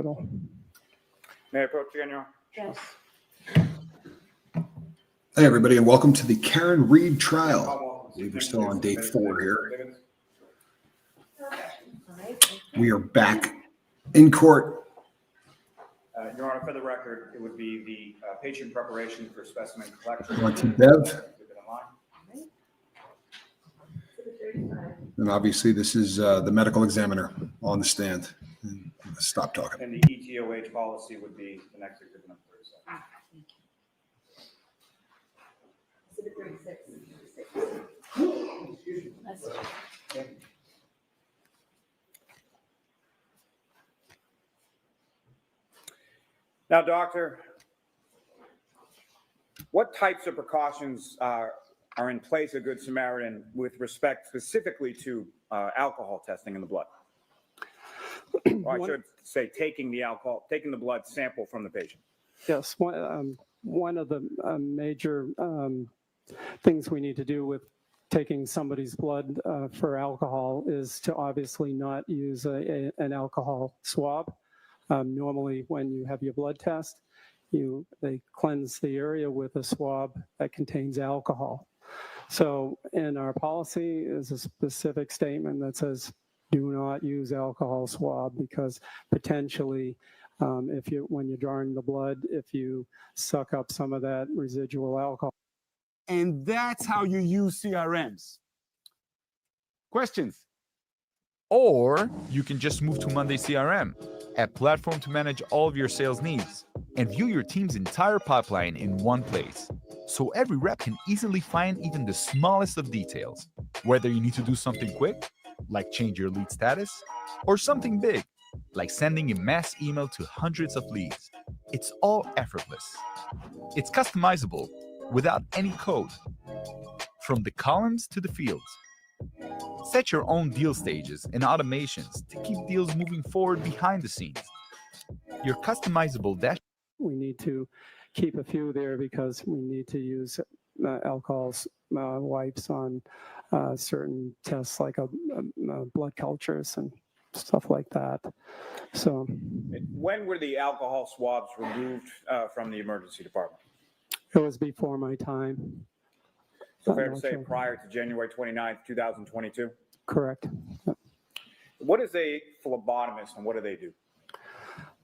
hospital. May I approach again, Your Honor? Yes. Hey, everybody, and welcome to the Karen Reed trial. I believe we're still on day 4 here. We are back in court. Your Honor, for the record, it would be the patient preparation for specimen collection. On to Bev. And obviously, this is the medical examiner on the stand. And stop talking. And the ETOH policy would be the next exhibit number 37. Now, doctor, what types of precautions are in place at Good Samaritan with respect specifically to alcohol testing in the blood? Or I should say taking the blood sample from the patient. Yes, one of the major things we need to do with taking somebody's blood for alcohol is to obviously not use an alcohol swab. Normally, when you have your blood test, they cleanse the area with a swab that contains alcohol. So in our policy is a specific statement that says, do not use alcohol swab, because potentially when you're drawing the blood, if you suck up some of that residual alcohol. And that's how you use CRMs. Questions? Or you can just move to Monday CRM, a platform to manage all of your sales needs and view your team's entire pipeline in one place. So every rep can easily find even the smallest of details, whether you need to do something quick, like change your lead status, or something big, like sending a mass email to hundreds of leads. It's all effortless. It's customizable without any code, from the columns to the fields. Set your own deal stages and automations to keep deals moving forward behind the scenes. Your customizable dash. We need to keep a few there because we need to use alcohol wipes on certain tests like blood cultures and stuff like that. So, when were the alcohol swabs removed from the emergency department? It was before my time. So fair to say prior to January 29th, 2022? Correct. Yep. What is a phlebotomist and what do they do?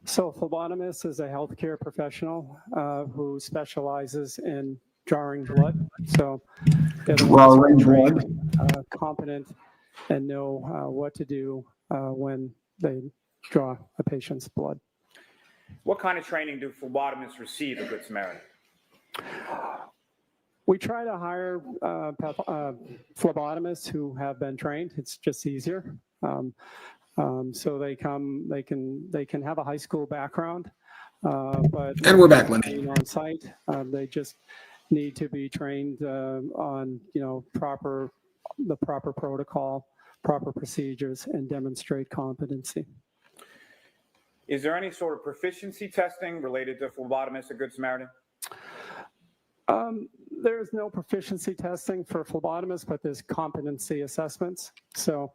So a phlebotomist is a healthcare professional who specializes in drawing blood. So they're the ones who are trained, competent, and know what to do when they draw a patient's blood. What kind of training do phlebotomists receive at Good Samaritan? We try to hire phlebotomists who have been trained. It's just easier. So they can have a high school background, but and we're back, Lindy. On site. They just need to be trained on the proper protocol, proper procedures, and demonstrate competency. Is there any sort of proficiency testing related to phlebotomists at Good Samaritan? There's no proficiency testing for phlebotomists, but there's competency assessments. So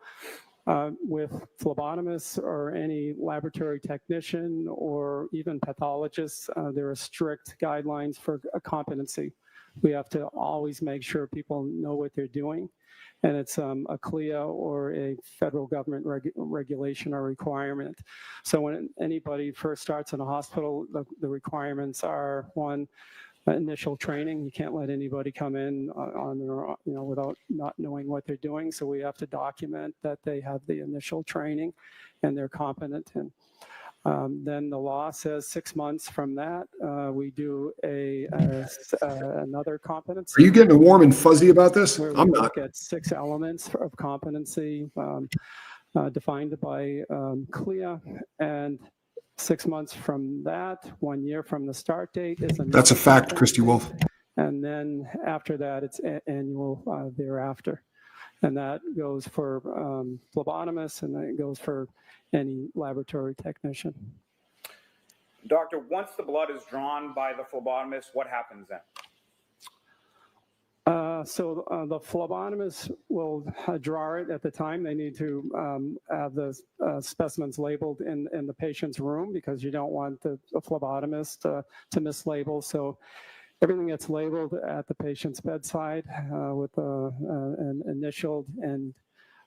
with phlebotomists or any laboratory technician or even pathologists, there are strict guidelines for a competency. We have to always make sure people know what they're doing, and it's a CLIA or a federal government regulation or requirement. So when anybody first starts in a hospital, the requirements are, one, initial training. You can't let anybody come in on their, without not knowing what they're doing. So we have to document that they have the initial training and they're competent. And then the law says 6 months from that, we do another competency. Are you getting warm and fuzzy about this? I'm not. Look at 6 elements of competency defined by CLIA, and 6 months from that, 1 year from the start date is another. That's a fact, Christy Wolf. And then after that, it's annual thereafter. And that goes for phlebotomists, and it goes for any laboratory technician. Doctor, once the blood is drawn by the phlebotomist, what happens then? The phlebotomist will draw it at the time. They need to have the specimens labeled in the patient's room because you don't want the phlebotomist to mislabel. So everything gets labeled at the patient's bedside with an initialed and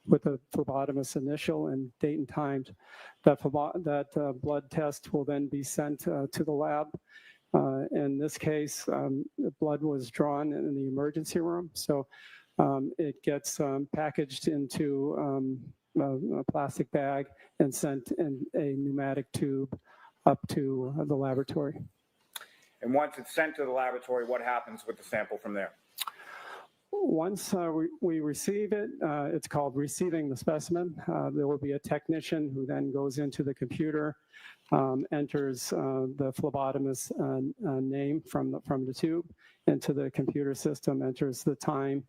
with the phlebotomist's initial and date and time. That blood test will then be sent to the lab. In this case, the blood was drawn in the emergency room, so it gets packaged into a plastic bag and sent in a pneumatic tube up to the laboratory. And once it's sent to the laboratory, what happens with the sample from there? Once we receive it, it's called receiving the specimen. There will be a technician who then goes into the computer, enters the phlebotomist's name from the tube into the computer system, enters the time,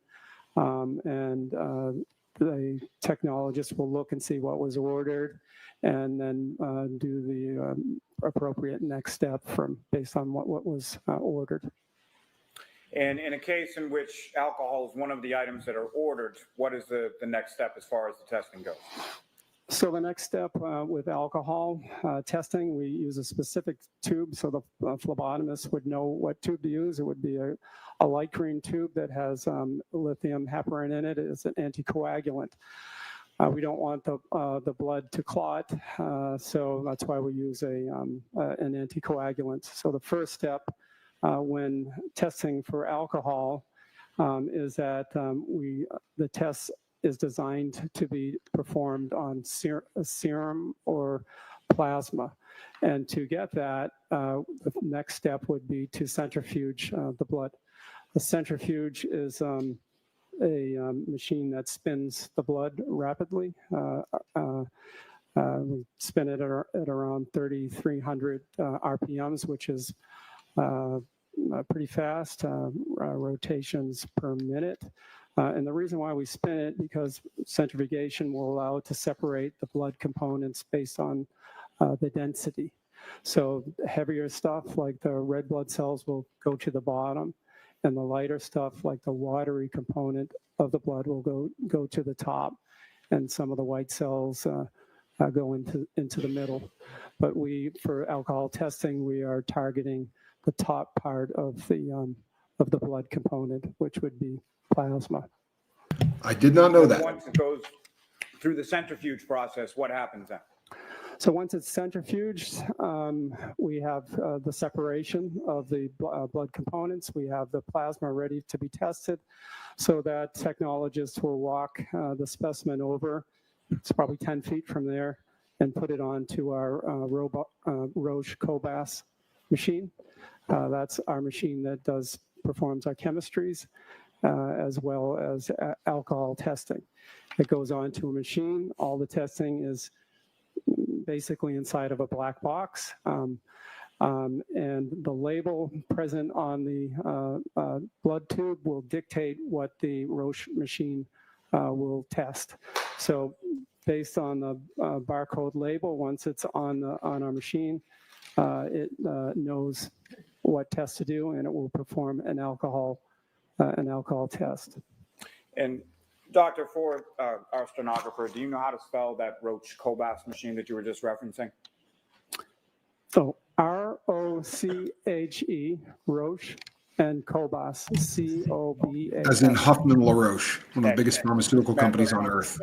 and the technologist will look and see what was ordered, and then do the appropriate next step based on what was ordered. And in a case in which alcohol is one of the items that are ordered, what is the next step as far as the testing goes? So the next step with alcohol testing, we use a specific tube, so the phlebotomist would know what tube to use. It would be a light green tube that has lithium heparin in it. It's an anticoagulant. We don't want the blood to clot, so that's why we use an anticoagulant. So the first step when testing for alcohol is that the test is designed to be performed on serum or plasma. And to get that, the next step would be to centrifuge the blood. The centrifuge is a machine that spins the blood rapidly. We spin it at around 3,300 RPMs, which is pretty fast, rotations per minute. And the reason why we spin it, because centrifugation will allow it to separate the blood components based on the density. So heavier stuff like the red blood cells will go to the bottom, and the lighter stuff like the watery component of the blood will go to the top, and some of the white cells go into the middle. But for alcohol testing, we are targeting the top part of the blood component, which would be plasma. I did not know that. Once it goes through the centrifuge process, what happens then? So once it's centrifuged, we have the separation of the blood components. We have the plasma ready to be tested, so that technologists will walk the specimen over. It's probably 10 feet from there, and put it onto our Roche Cobas machine. That's our machine that performs our chemistries as well as alcohol testing. It goes onto a machine. All the testing is basically inside of a black box. And the label present on the blood tube will dictate what the Roche machine will test. So based on the barcode label, once it's on our machine, it knows what test to do, and it will perform an alcohol test. And Doctor, for our stenographer, do you know how to spell that Roche Cobas machine that you were just referencing? So ROCHE, Roche, and Cobas, COBAS. As in Huffman LaRoche, one of the biggest pharmaceutical companies on earth.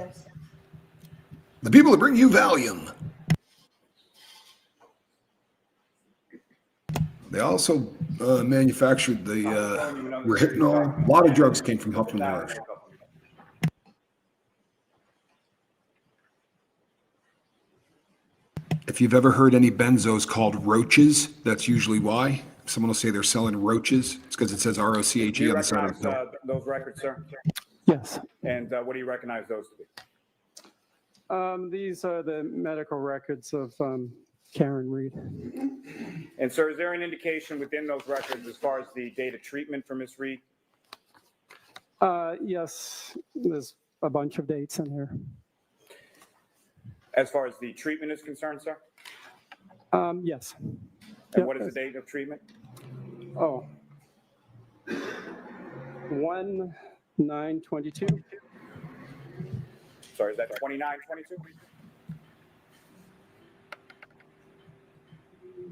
The people that bring you Valium. They also manufactured the Rohypnol. A lot of drugs came from Huffman LaRoche. If you've ever heard any benzos called roaches, that's usually why. Someone will say they're selling roaches. It's because it says ROCHE on the side of the pill. Those records, sir? Yes. And what do you recognize those to be? These are the medical records of Karen Reed. And sir, is there an indication within those records as far as the date of treatment for Ms. Reed? Yes, there's a bunch of dates in here. As far as the treatment is concerned, sir? Yes. And what is the date of treatment? Oh. 1/9/22. Sorry, is that 29/22?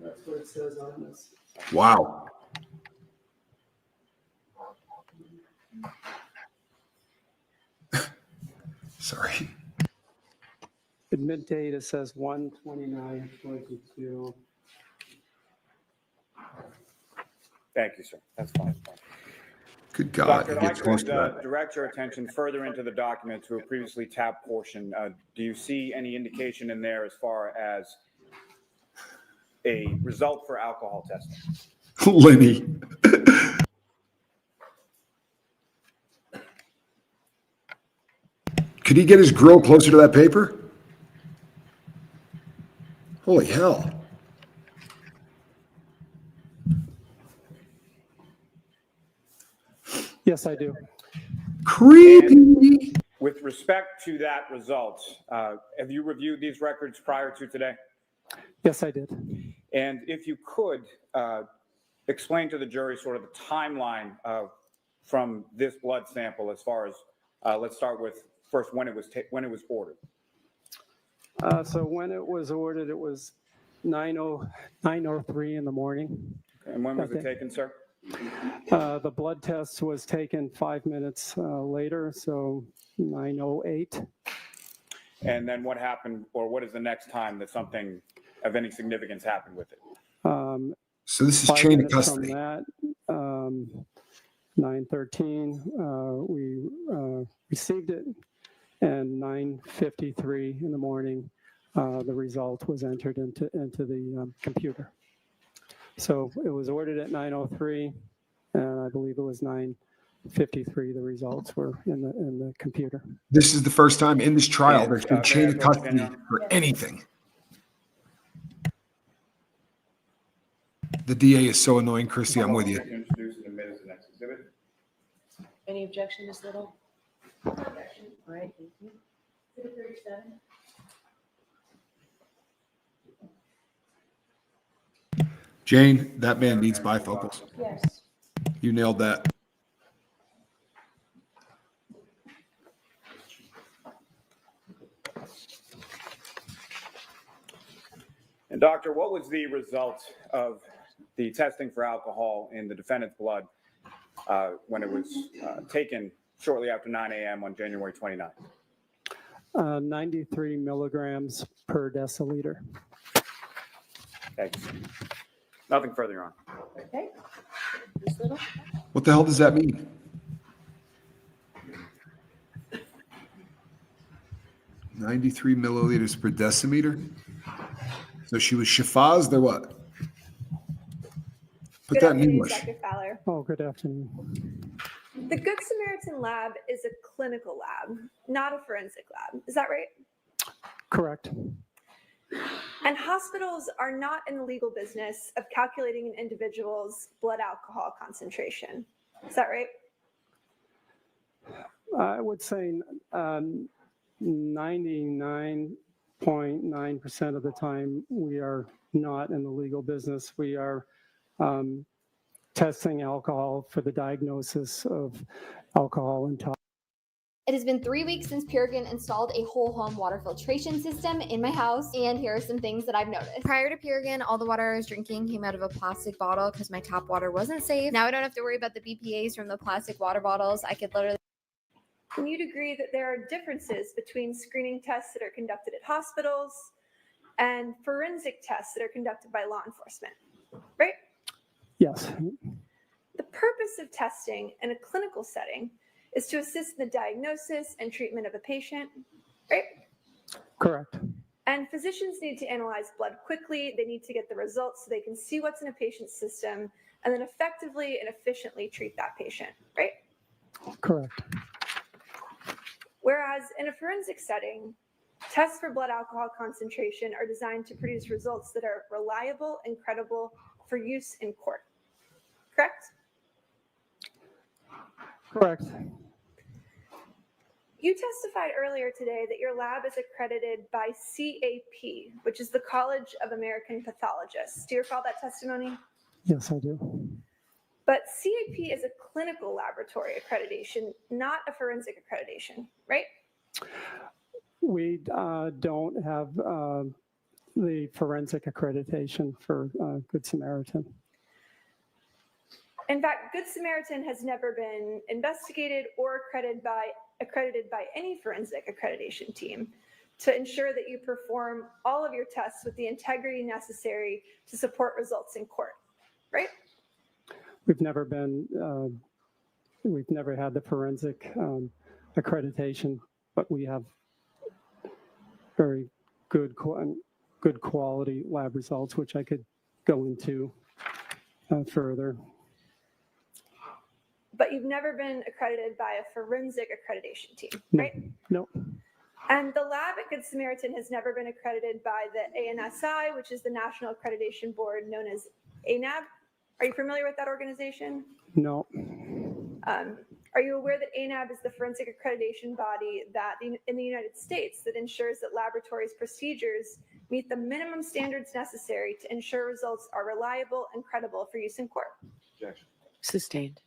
That's what it says on this. Wow. Sorry. Admit date, it says 1/29/22. Thank you, sir. That's fine. Good God. Doctor, It if I gets close could to that. direct your attention further into the document to a previously tabbed portion. Do you see any indication in there as far as a result for alcohol testing? Lenny. Could he get his grill closer to that paper? Holy hell. Yes, I do. Creepy. With respect to that result, have you reviewed these records prior to today? Yes, I did. And if you could explain to the jury sort of the timeline from this blood sample as far as, let's start with first when it was ordered. So when it was ordered, it was 9:03 in the morning. And when was it Okay. taken, sir? The blood test was taken 5 minutes later, so 9:08. And then what happened, or what is the next time that something of any significance happened with it? So this is 5 chain of minutes from custody. that, 9:13, we received it, and 9:53 in the morning, the result was entered into the computer. So it was ordered at 9:03, and I believe it was 9:53. The results were in the computer. This is the first time in this trial And, there's been may chain I of have your custody opinion? for anything. The DA is so annoying, Christy. I'm with you. Introduce and admit as the next exhibit. Any objection, Ms. Little? No objection. All right, thank you. Exhibit 37. Jane, that man needs bifocals. Yes. You nailed that. And doctor, what was the result of the testing for alcohol in the defendant's blood when it was taken shortly after 9 a.m. on January 29th? 93 milligrams per deciliter. Thank you. Nothing further, Your Honor. Okay. Ms. Little? What the hell does that mean? $93 milliliters per decimeter. So she was shafazed or what? Put Good that in afternoon, English. Dr. Fowler. Oh, good afternoon. The Good Samaritan lab is a clinical lab, not a forensic lab. Is that right? Correct. And hospitals are not in the legal business of calculating an individual's blood alcohol concentration. Is that right? I would say 99.9% of the time we are not in the legal business. We are testing alcohol for the diagnosis of alcohol intolerance. It has been 3 weeks since Purigen installed a whole home water filtration system in my house, and here are some things that I've noticed. Prior to Purigen, all the water I was drinking came out of a plastic bottle because my tap water wasn't safe. Now I don't have to worry about the BPAs from the plastic water bottles. I could literally And you'd agree that there are differences between screening tests that are conducted at hospitals and forensic tests that are conducted by law enforcement, right? Yes, The purpose of testing in a clinical setting is to assist in the diagnosis and treatment of a patient, right? correct. And physicians need to analyze blood quickly. They need to get the results so they can see what's in a patient's system and then effectively and efficiently treat that patient, right? Correct. Whereas in a forensic setting, tests for blood alcohol concentration are designed to produce results that are reliable and credible for use in court, correct? Correct. You testified earlier today that your lab is accredited by CAP, which is the College of American Pathologists. Do you recall that testimony? Yes, I do. But CAP is a clinical laboratory accreditation, not a forensic accreditation, right? We don't have the forensic accreditation for Good Samaritan. In fact, Good Samaritan has never been investigated or accredited by any forensic accreditation team to ensure that you perform all of your tests with the integrity necessary to support results in court, right? We've never had the forensic accreditation, but we have very good quality lab results, which I could go into further. But you've never been accredited by a forensic accreditation team, No. right? No. And the lab at Good Samaritan has never been accredited by the ANSI, which is the National Accreditation Board known as ANAB. Are you familiar with that organization? No. Are you aware that ANAB is the forensic accreditation body that in the United States that ensures that laboratories' procedures meet the minimum standards necessary to ensure results are reliable and credible for use in court? Sustained.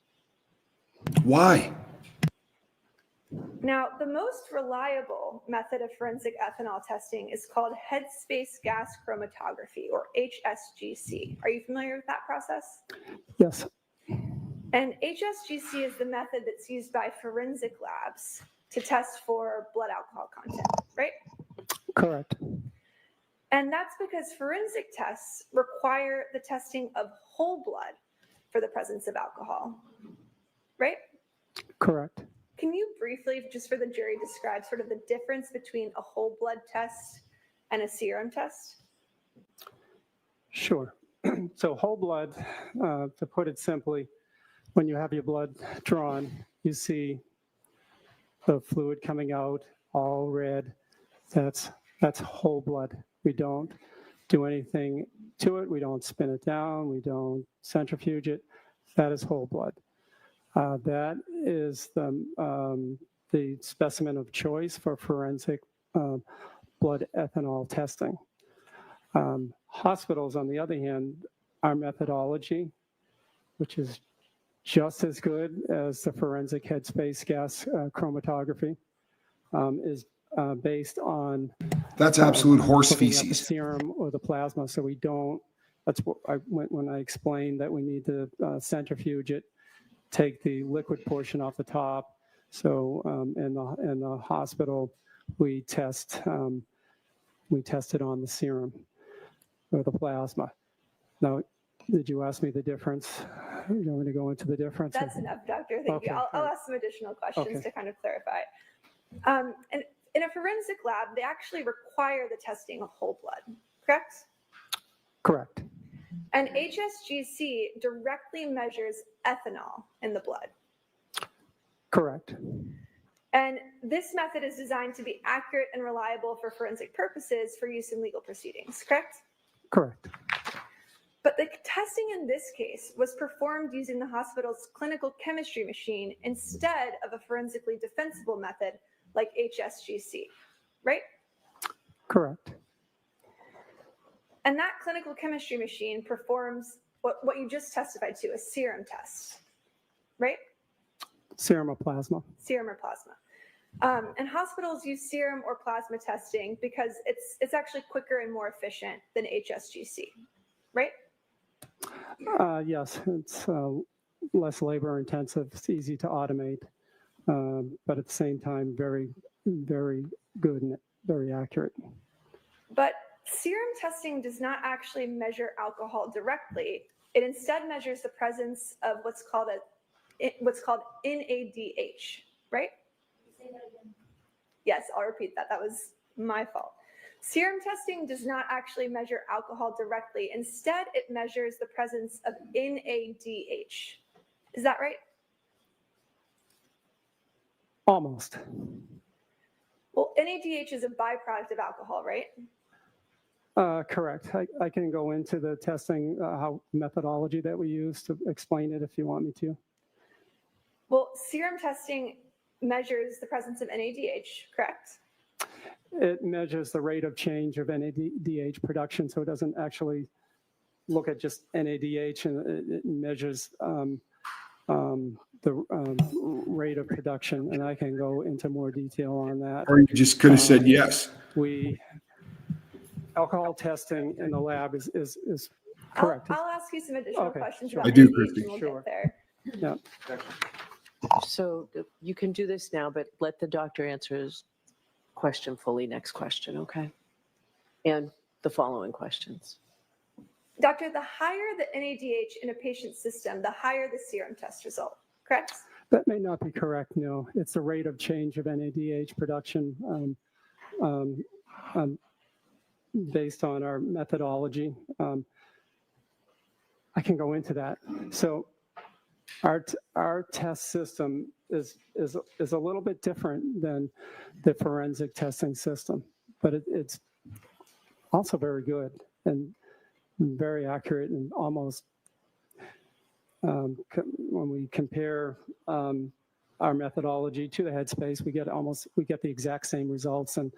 Why? Now, the most reliable method of forensic ethanol testing is called headspace gas chromatography, or HSGC. Are you familiar with that process? Yes. And HSGC is the method that's used by forensic labs to test for blood alcohol content, right? Correct. And that's because forensic tests require the testing of whole blood for the presence of alcohol, right? Correct. Can you briefly, just for the jury, describe sort of the difference between a whole blood test and a serum test? Sure. So whole blood, to put it simply, when you have your blood drawn, you see the fluid coming out all red. That's whole blood. We don't do anything to it. We don't spin it down. We don't centrifuge it. That is whole blood. That is the specimen of choice for forensic blood ethanol testing. Hospitals, on the other hand, our methodology, which is just as good as the forensic headspace gas chromatography, is based on That's absolute horse looking at the feces. serum or the plasma. So we don't. That's what when I explained that we need to centrifuge it, take the liquid portion off the top. So in the hospital, we test it on the serum or the plasma. Now, did you ask me the difference? You want me to go into the difference? That's enough, Doctor. Thank Okay, you. I'll all right. ask some additional questions Okay. to kind of clarify. And in a forensic lab, they actually require the testing of whole blood, correct? Correct. And HSGC directly measures ethanol in the blood. Correct. And this method is designed to be accurate and reliable for forensic purposes for use in legal proceedings, correct? Correct. But the testing in this case was performed using the hospital's clinical chemistry machine instead of a forensically defensible method like HSGC, right? Correct. And that clinical chemistry machine performs what you just testified to, a serum test, right? Serum or plasma. Serum or plasma. And hospitals use serum or plasma testing because it's actually quicker and more efficient than HSGC, right? Yes, it's less labor intensive. It's easy to automate, but at the same time, very, very good and very accurate. But serum testing does not actually measure alcohol directly. It instead measures the presence of what's called NADH, right? Yes, I'll repeat that. That was my fault. Serum testing does not actually measure alcohol directly. Instead, it measures the presence of NADH. Is that right? Almost. Well, NADH is a byproduct of alcohol, right? Correct. I can go into the testing how methodology that we use to explain it if you want me to. Well, serum testing measures the presence of NADH, correct? It measures the rate of change of NADH production, so it doesn't actually look at just NADH, and it measures rate of production, and I can go into more detail on that. Or you just could have said yes. Alcohol testing in the lab is correct. I'll ask you some additional Okay, questions sure. about I do, ADH Christy. and we'll Sure. get there. Yeah. So you can do this now, but let the doctor answer his question fully next question, okay? And the following questions. Doctor, the higher the NADH in a patient's system, the higher the serum test result, correct? That may not be correct, no. It's the rate of change of NADH production based on our methodology. I can go into that. So our test system is a little bit different than the forensic testing system, but it's also very good and very accurate, and almost when we compare our methodology to the Headspace, we get the exact same results, and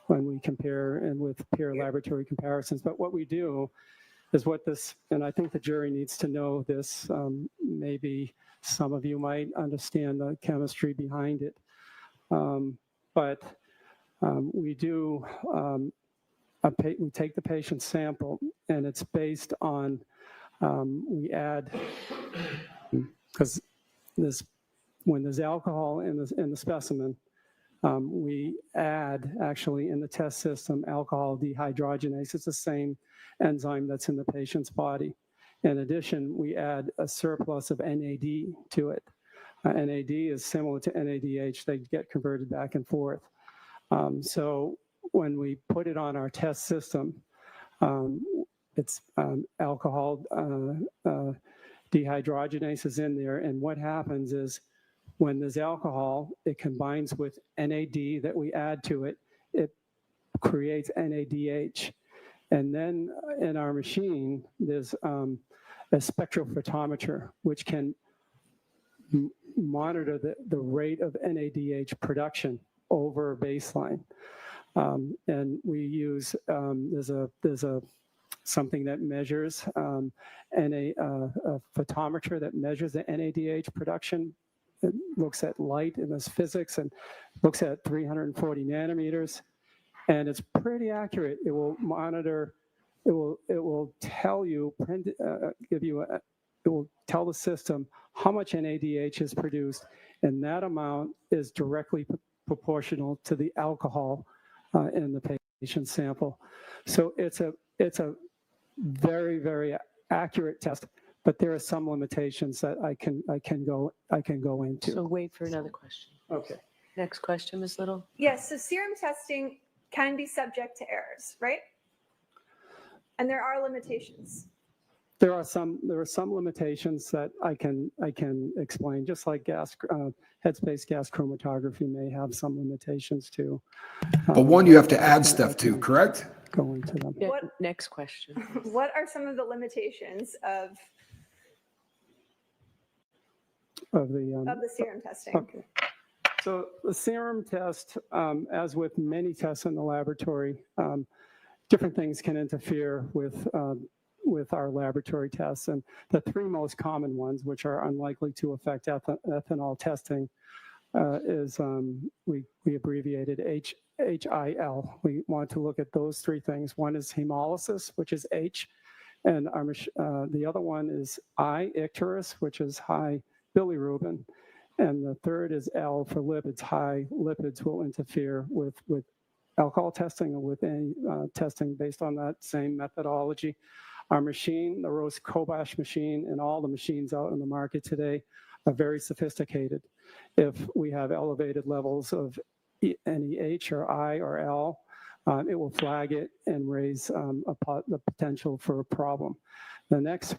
when we compare and with peer laboratory comparisons. But what we do is and I think the jury needs to know this, maybe some of you might understand the chemistry behind it, but we do, we take the patient's sample, and it's based on, we add, because when there's alcohol in the specimen, we add, actually, in the test system, alcohol dehydrogenase. It's the same enzyme that's in the patient's body. In addition, we add a surplus of NAD to it. NAD is similar to NADH. They get converted back and forth. So when we put it on our test system, it's alcohol dehydrogenase is in there. And what happens is when there's alcohol, it combines with NAD that we add to it. It creates NADH. And then in our machine, there's a spectrophotometer, which can monitor the rate of NADH production over baseline. And we use, there's something that measures, a photometer that measures the NADH production. It looks at light in this physics and looks at 340 nanometers. And it's pretty accurate. It will monitor, it will tell you, it will tell the system how much NADH is produced, and that amount is directly proportional to the alcohol in the patient sample. So it's a very, very accurate test, but there are some limitations that I can go into. So wait for another question. Okay. Next question, Ms. Little. Yes, so serum testing can be subject to errors, right? And there are limitations. There are some limitations that I can explain, just like Headspace gas chromatography may have some limitations too. But one you have to add stuff to, correct? Go into them. Yeah, What- next question. What are some of the limitations of Of the the serum testing? okay. So the serum test, as with many tests in the laboratory, different things can interfere with our laboratory tests. And the three most common ones, which are unlikely to affect ethanol testing, is we abbreviated HIL. We want to look at those three things. One is hemolysis, which is H, and the other one is icterus, which is high bilirubin. And the third is L for lipids. High lipids will interfere with alcohol testing or with any testing based on that same methodology. Our machine, the Rose-Kobash machine, and all the machines out in the market today are very sophisticated. If we have elevated levels of any H or I or L, it will flag it and raise the potential for a problem. The next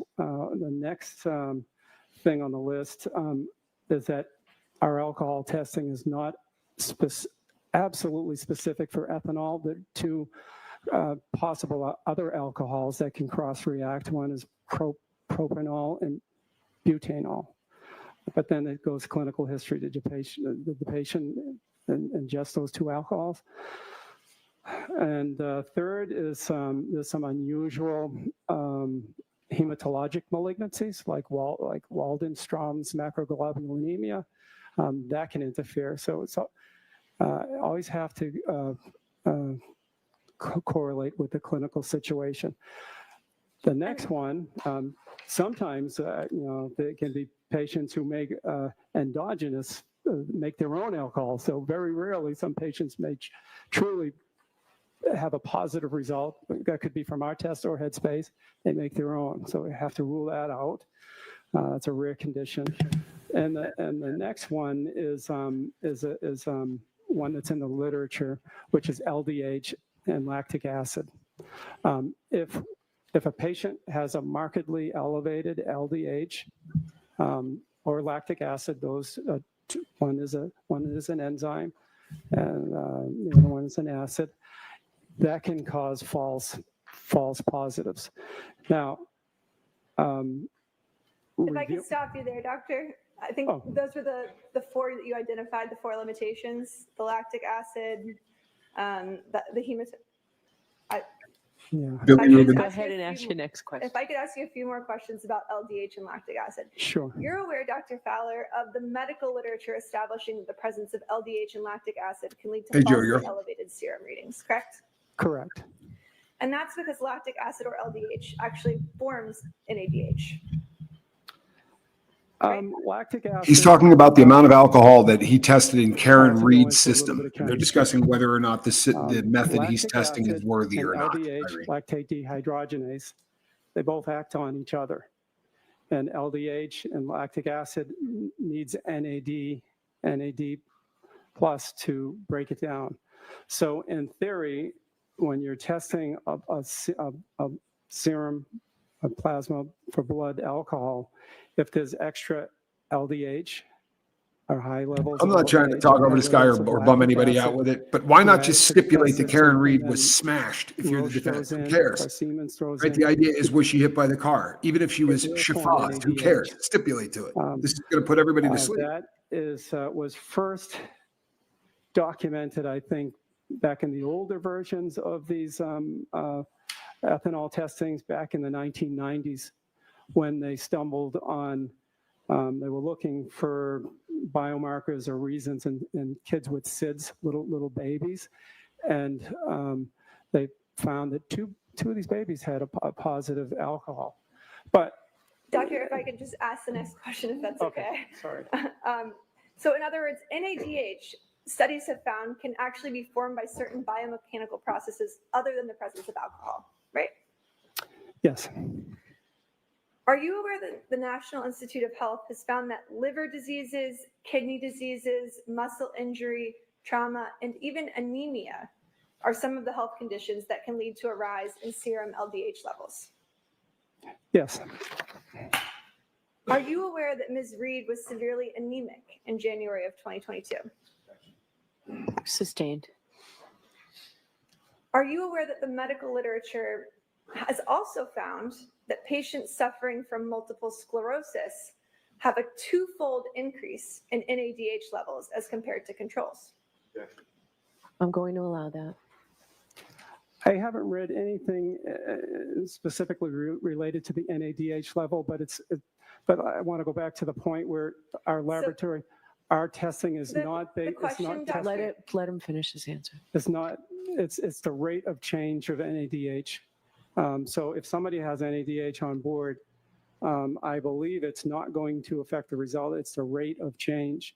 thing on the list is that our alcohol testing is not absolutely specific for ethanol. The two possible other alcohols that can cross-react, one is propanol and butanol. But then it goes clinical history. Did the patient ingest those two alcohols? And third is there's some unusual hematologic malignancies like Waldenstrom's macroglobulinemia, that can interfere. So it's always have to correlate with the clinical situation. The next one, sometimes there can be patients who make endogenous, make their own alcohol. So very rarely, some patients may truly have a positive result. That could be from our test or Headspace. They make their own, so we have to rule that out. It's a rare condition. And the next one is one that's in the literature, which is LDH and lactic acid. If a patient has a markedly elevated LDH or lactic acid, those one is an enzyme, and the other one is an acid. That can cause false positives. Now, if I could stop you there, doctor, I think those were the four that you identified, the four limitations: the lactic acid, the hematology. Billy, Go ahead and ask your next question. If I could ask you a few more questions about LDH and lactic acid. Sure. You're aware, Dr. Fowler, of the medical literature establishing the presence of LDH and lactic acid can lead to falsely elevated serum readings, correct? Correct. And that's because lactic acid or LDH actually forms NADH. Lactic acid. He's talking about the amount of alcohol that he tested in Karen Reed's into a little system. bit of And they're discussing whether or not the method he's lactic testing is acid worthy and or not. LDH, lactate dehydrogenase, they both act on each other. And LDH and lactic acid needs NAD plus to break it down. So in theory, when you're testing a serum, a plasma for blood alcohol, if there's extra LDH or high levels. I'm not trying to talk over this guy or bum anybody out with it, but why not just stipulate that Karen Reed was smashed if you're the defense? Who cares? Right? The idea is, was she hit by the car? Even if she was chauffeured, who cares? Stipulate to it. This is going to put everybody to sleep. That was first documented, I think, back in the older versions of these ethanol testings back in the 1990s, when they stumbled on, they were looking for biomarkers or reasons in kids with SIDS, little babies, and they found that two of these babies had a positive alcohol. But Doctor, if I could just ask the next question, if that's okay. Sorry. So in other words, NADH, studies have found, can actually be formed by certain biomechanical processes other than the presence of alcohol, right? Yes. Are you aware that the National Institute of Health has found that liver diseases, kidney diseases, muscle injury, trauma, and even anemia are some of the health conditions that can lead to a rise in serum LDH levels? Yes. Are you aware that Ms. Reed was severely anemic in January of 2022? Sustained. Are you aware that the medical literature has also found that patients suffering from multiple sclerosis have a twofold increase in NADH levels as compared to controls? I'm going to allow that. I haven't read anything specifically related to the NADH level, but I want to go back to the point where our laboratory, our testing is not based. Let him finish his answer. It's the rate of change of NADH. So if somebody has NADH on board, I believe it's not going to affect the result. It's the rate of change.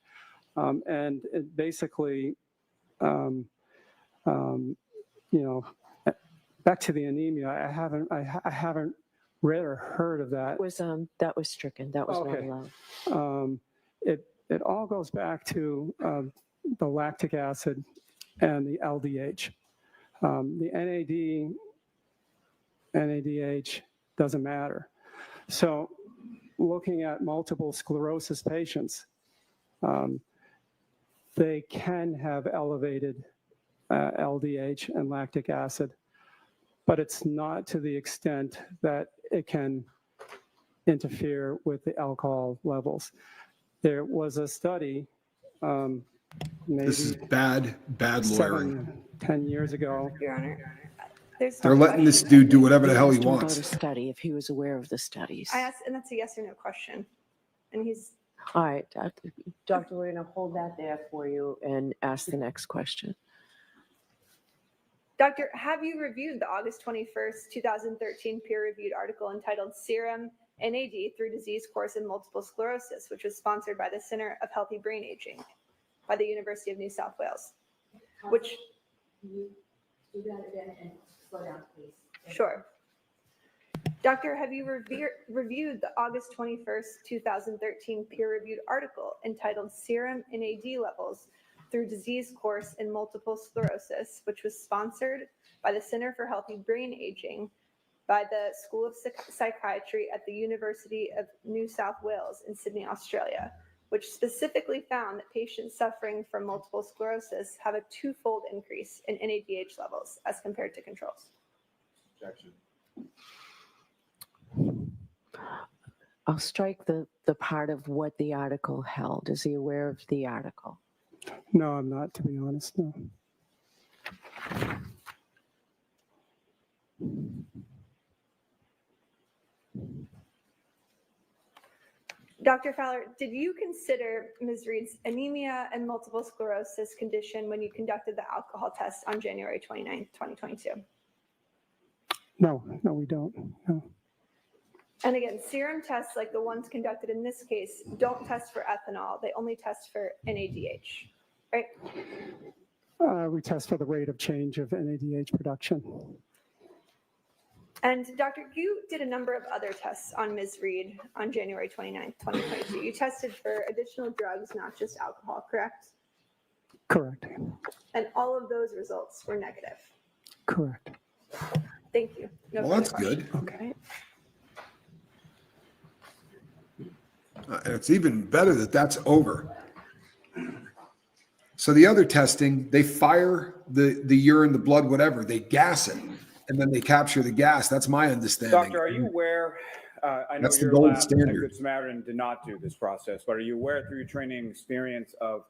And it basically, back to the anemia, I haven't read or heard of that. That was stricken. That was not allowed. It all goes back to the lactic acid and the LDH. The NADH doesn't matter. So looking at multiple sclerosis patients, they can have elevated LDH and lactic acid, but it's not to the extent that it can interfere with the alcohol levels. There was a study, maybe this is bad lawyering. 10 years ago. Your Honor, There's They're no letting this question. dude do whatever the You hell he asked him about a wants. study, if he was aware of the studies. I asked, and that's a yes or no question. And he's, All right, Doctor, we're going to hold that there for you and ask the next question. Doctor, have you reviewed the August 21st, 2013 peer-reviewed article entitled Serum NAD through Disease Course in Multiple Sclerosis, which was sponsored by the Center of Healthy Brain Aging by the University of New South Wales? Which, Can you do that again and slow down, please? sure. Doctor, have you reviewed the August 21st, 2013 peer-reviewed article entitled Serum NAD Levels through Disease Course in Multiple Sclerosis, which was sponsored by the Center for Healthy Brain Aging by the School of Psychiatry at the University of New South Wales in Sydney, Australia, which specifically found that patients suffering from multiple sclerosis have a twofold increase in NADH levels as compared to controls? Objection. I'll strike the part of what the article held. Is he aware of the article? No, I'm not, to be honest, no. Dr. Fowler, did you consider Ms. Reed's anemia and multiple sclerosis condition when you conducted the alcohol test on January 29, 2022? No, we don't. No. And again, serum tests like the ones conducted in this case don't test for ethanol. They only test for NADH, right? We test for the rate of change of NADH production. And Doctor, you did a number of other tests on Ms. Reed on January 29, 2022. You tested for additional drugs, not just alcohol, correct? Correct. And all of those results were negative. Correct. Thank you. No Well, further that's good. questions. Okay. And it's even better that that's over. So the other testing, they fire the urine, the blood, whatever, they gas it, and then they capture the gas. That's my understanding. Doctor, are you aware, I know That's the your gold lab at standard. Good Samaritan did not do this process, but are you aware through your training and experience of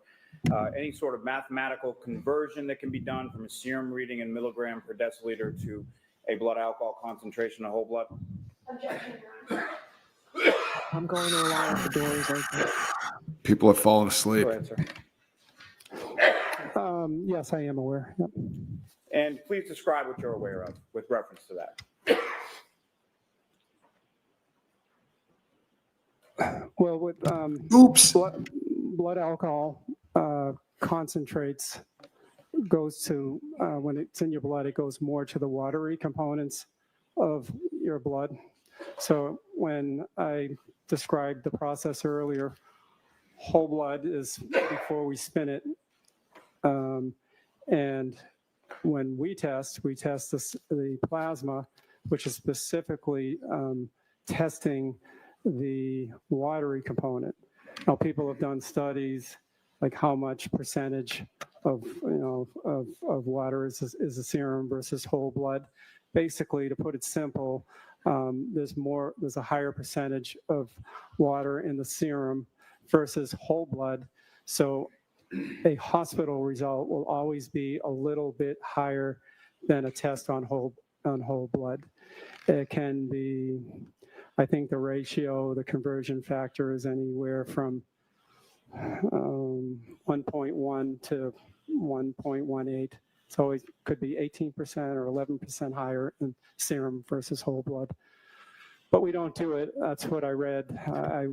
any sort of mathematical conversion that can be done from a serum reading in milligram per deciliter to a blood alcohol concentration of whole blood? I'm going to allow if the door is open. People have fallen asleep. Go ahead, sir. Yes, I am aware. Yep. And please describe what you're aware of with reference to that. Well, with Oops. blood alcohol concentrates goes to, when it's in your blood, it goes more to the watery components of your blood. So when I described the process earlier, whole blood is before we spin it. And when we test the plasma, which is specifically testing the watery component. Now, people have done studies like how much percentage of water is a serum versus whole blood. Basically, to put it simple, there's a higher percentage of water in the serum versus whole blood. So a hospital result will always be a little bit higher than a test on whole blood. It can be, I think the ratio, the conversion factor is anywhere from 1.1 to 1.18. So it could be 18% or 11% higher in serum versus whole blood. But we don't do it. That's what I read. I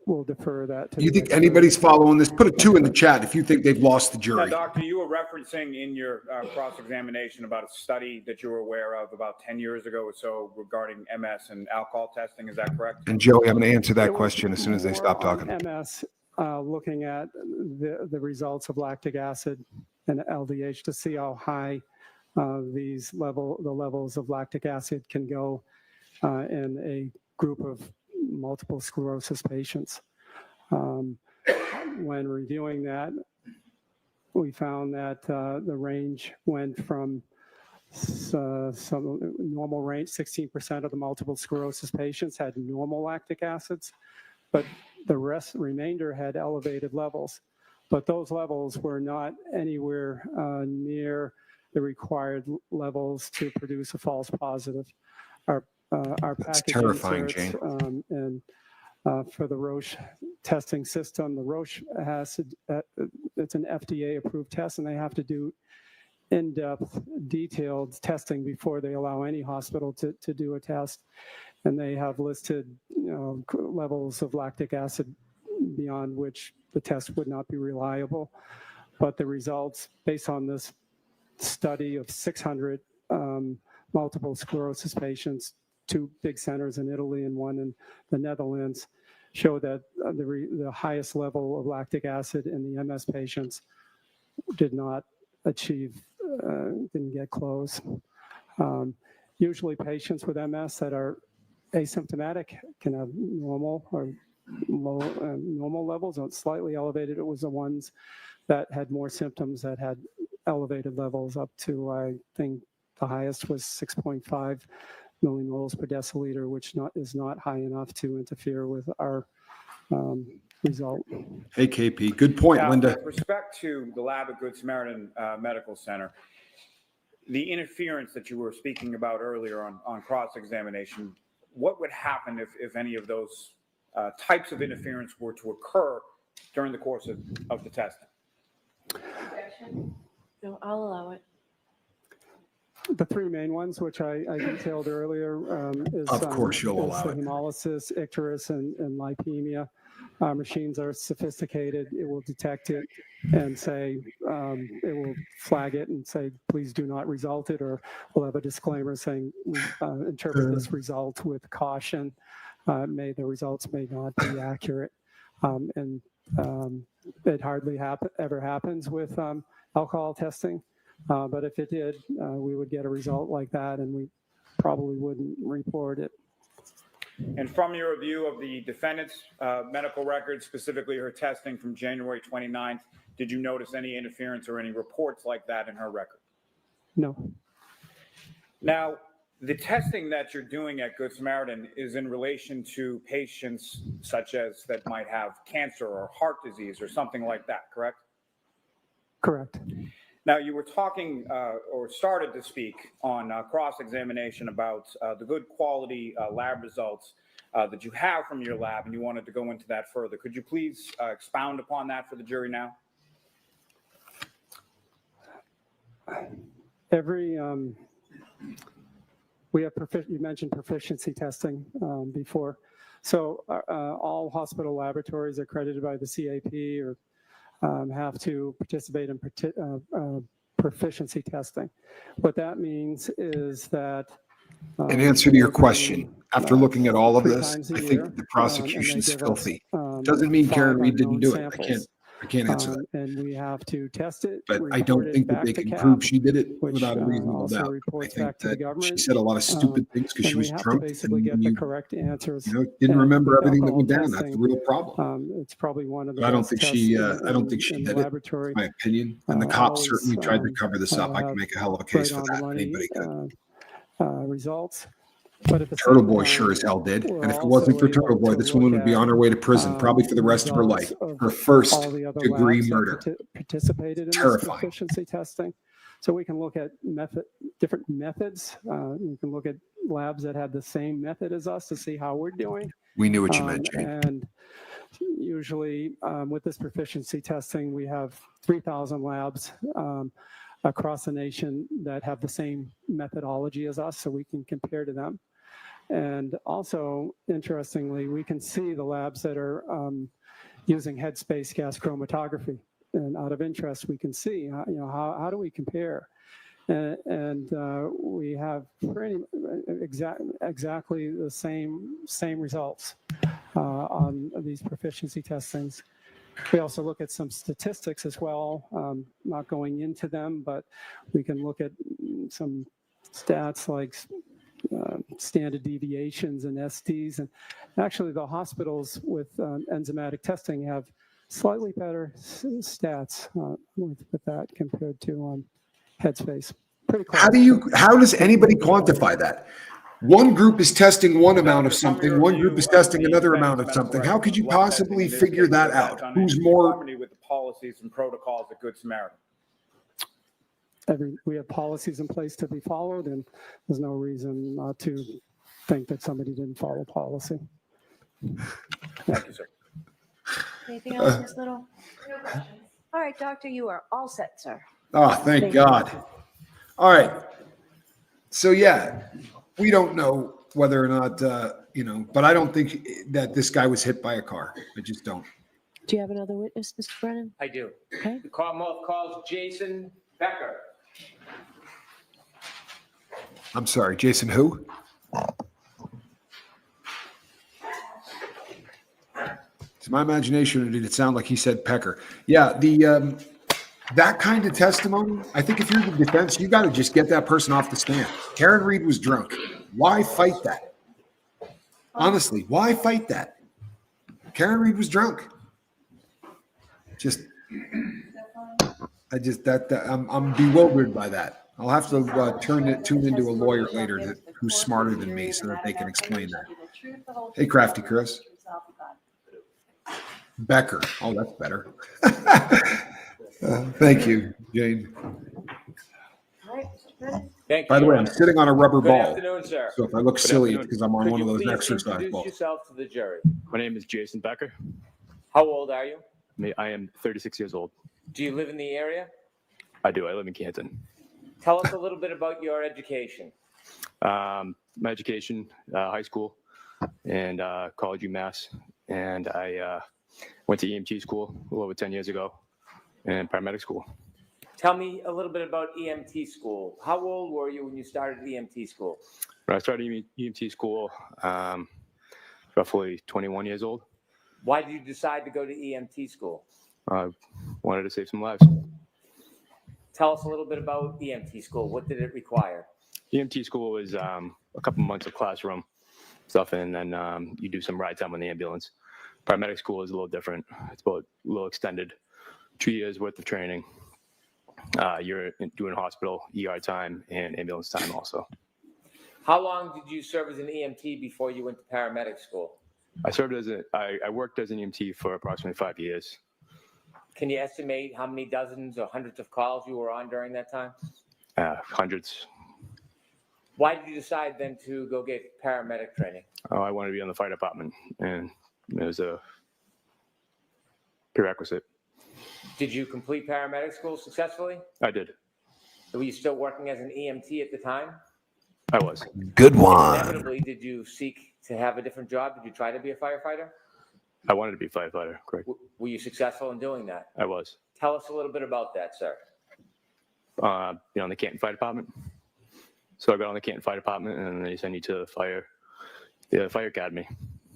will defer that to You the think expert. anybody's following this? Put a 2 in the chat if you think they've lost the Now, jury. doctor, you were referencing in your cross-examination about a study that you were aware of about 10 years ago or so regarding MS and alcohol testing. Is that correct? And Joey, I'm going to answer It that was question as soon as they more stop on talking. MS, looking at the results of lactic acid and LDH to see how high the levels of lactic acid can go in a group of multiple sclerosis patients. When reviewing that, we found that the range went from some normal range, 16% of the multiple sclerosis patients had normal lactic acids, but the remainder had elevated levels. But those levels were not anywhere near the required levels to produce a false positive. Our That's package terrifying, inserts, and for the Roche testing system, the Roche has it's an FDA-approved test, and they have to do in-depth, detailed testing before they allow any hospital to do a test. And they have listed levels of lactic acid beyond which the test would not be reliable. But the results, based on this study of 600 multiple sclerosis patients, 2 big centers in Italy and 1 in the Netherlands, show that the highest level of lactic acid in the MS patients did not achieve, didn't get close. Usually patients with MS that are asymptomatic can have normal or low normal levels, or slightly elevated. It was the ones that had more symptoms that had elevated levels up to, I think the highest was 6.5 millimoles per deciliter, which is not high enough to interfere with our result. Hey, KP, good point, Now, Linda. with respect to the lab at Good Samaritan Medical Center, the interference that you were speaking about earlier on cross-examination, what would happen if any of those types of interference were to occur during the course of the testing? No, I'll allow it. The 3 main ones, which I detailed earlier, is Of course you'll is allow the it. hemolysis, icterus, and lipemia. Our machines are sophisticated. It will detect it and say, it will flag it and say, please do not result it, or we'll have a disclaimer saying, interpret this result with caution. The results may not be accurate. And it hardly ever happens with alcohol testing. But if it did, we would get a result like that, and we probably wouldn't report it. And from your review of the defendant's medical records, specifically her testing from January 29th, did you notice any interference or any reports like that in her record? No. Now, the testing that you're doing at Good Samaritan is in relation to patients such as that might have cancer or heart disease or something like that, correct? Correct. Now, you were talking or started to speak on cross-examination about the good quality lab results that you have from your lab, and you wanted to go into that further. Could you please expound upon that for the jury now? We have, you mentioned proficiency testing before. So all hospital laboratories accredited by the CAP or have to participate in proficiency testing. What that means is that In answer to your question, after looking at all of this, I think the prosecution's filthy. Doesn't mean Karen Reed didn't do it. I can't answer that. And we have to test it. But I don't think that they can prove she did it without a reasonable doubt. I think that she said a lot of stupid things because she was drunk. Basically get the correct answers. Didn't remember everything that went down. That's the real problem. It's probably one of the But I don't best think tests she. in- I don't think in she the did it. laboratory. My opinion. And the cops always, certainly tried to cover this up. I can make a hell of a case right for on the that. money, Anybody could. Results. But at the Turtle same Boy time, sure as hell did. we're And if it wasn't for also Turtle able Boy, to this woman look would be at, on her way to prison, probably for the rest of her life. results of Her first all the other degree labs that murder. participated in this Terrifying. proficiency testing. So we can look at different methods. We can look at labs that had the same method as us to see how we're doing. We knew what you meant, Jane. And usually with this proficiency testing, we have 3,000 labs across the nation that have the same methodology as us, so we can compare to them. And also, interestingly, we can see the labs that are using headspace gas chromatography. And out of interest, we can see, how do we compare? And we have exactly the same results on these proficiency testings. We also look at some statistics as well, not going into them, but we can look at some stats like standard deviations and SDs. And actually the hospitals with enzymatic testing have slightly better stats with that compared to Headspace. Pretty close. How does anybody quantify that? One group is testing one amount of something, one group is testing another amount of something. How could you possibly figure that out? Who's more? With the policies and protocols at Good Samaritan. we have policies in place to be followed, and there's no reason to think that somebody didn't follow policy. Thank you, sir. Anything else, Ms. Little? No questions. All right, doctor, you are all set, sir. Oh, thank God. All right. So yeah, we don't know whether or not, but I don't think that this guy was hit by a car. I just don't. Do you have another witness, Mr. Brennan? I do. Okay. The Commonwealth calls Jason Becker. I'm sorry, Jason who? It's my imagination, or did it sound like he said Pecker? Yeah, that kind of testimony, I think if you're the defense, you got to just get that person off the stand. Karen Reed was drunk. Why fight that? Honestly, why fight that? Karen Reed was drunk. I'm bewildered by that. I'll have to tune into a lawyer later who's smarter than me so that they can explain that. Hey, Crafty Chris. Becker. Oh, that's better. Thank you, Jane. All right, Mr. Brennan. Thank you. By the way, I'm sitting on a rubber Good ball. afternoon, sir. So if I look silly, it's because I'm on Could one of you those please exercise introduce balls. yourself to the jury? My name is Jason Becker. How old are you? I am 36 years old. Do you live in the area? I do. I live in Canton. Tell us a little bit about your education. My education, high school and college UMass. And I went to EMT school a little over 10 years ago and paramedic school. Tell me a little bit about EMT school. How old were you when you started EMT school? When I started EMT school, roughly 21 years old. Why did you decide to go to EMT school? I wanted to save some lives. Tell us a little bit about EMT school. What did it require? EMT school was a couple months of classroom stuff, and then you do some ride time on the ambulance. Paramedic school is a little different. It's about a little extended, 2 years worth of training. You're doing hospital, ER time, and ambulance time also. How long did you serve as an EMT before you went to paramedic school? I worked as an EMT for approximately 5 years. Can you estimate how many dozens or hundreds of calls you were on during that time? Hundreds. Why did you decide then to go get paramedic training? I wanted to be on the fire department, and it was a prerequisite. Did you complete paramedic school successfully? I did. Were you still working as an EMT at the time? I was. Good one. Inevitably, did you seek to have a different job? Did you try to be a firefighter? I wanted to be a firefighter, correct. Were you successful in doing that? I was. Tell us a little bit about that, sir. On the Canton Fire Department. So I got on the Canton Fire Department, and then they send you to the fire academy,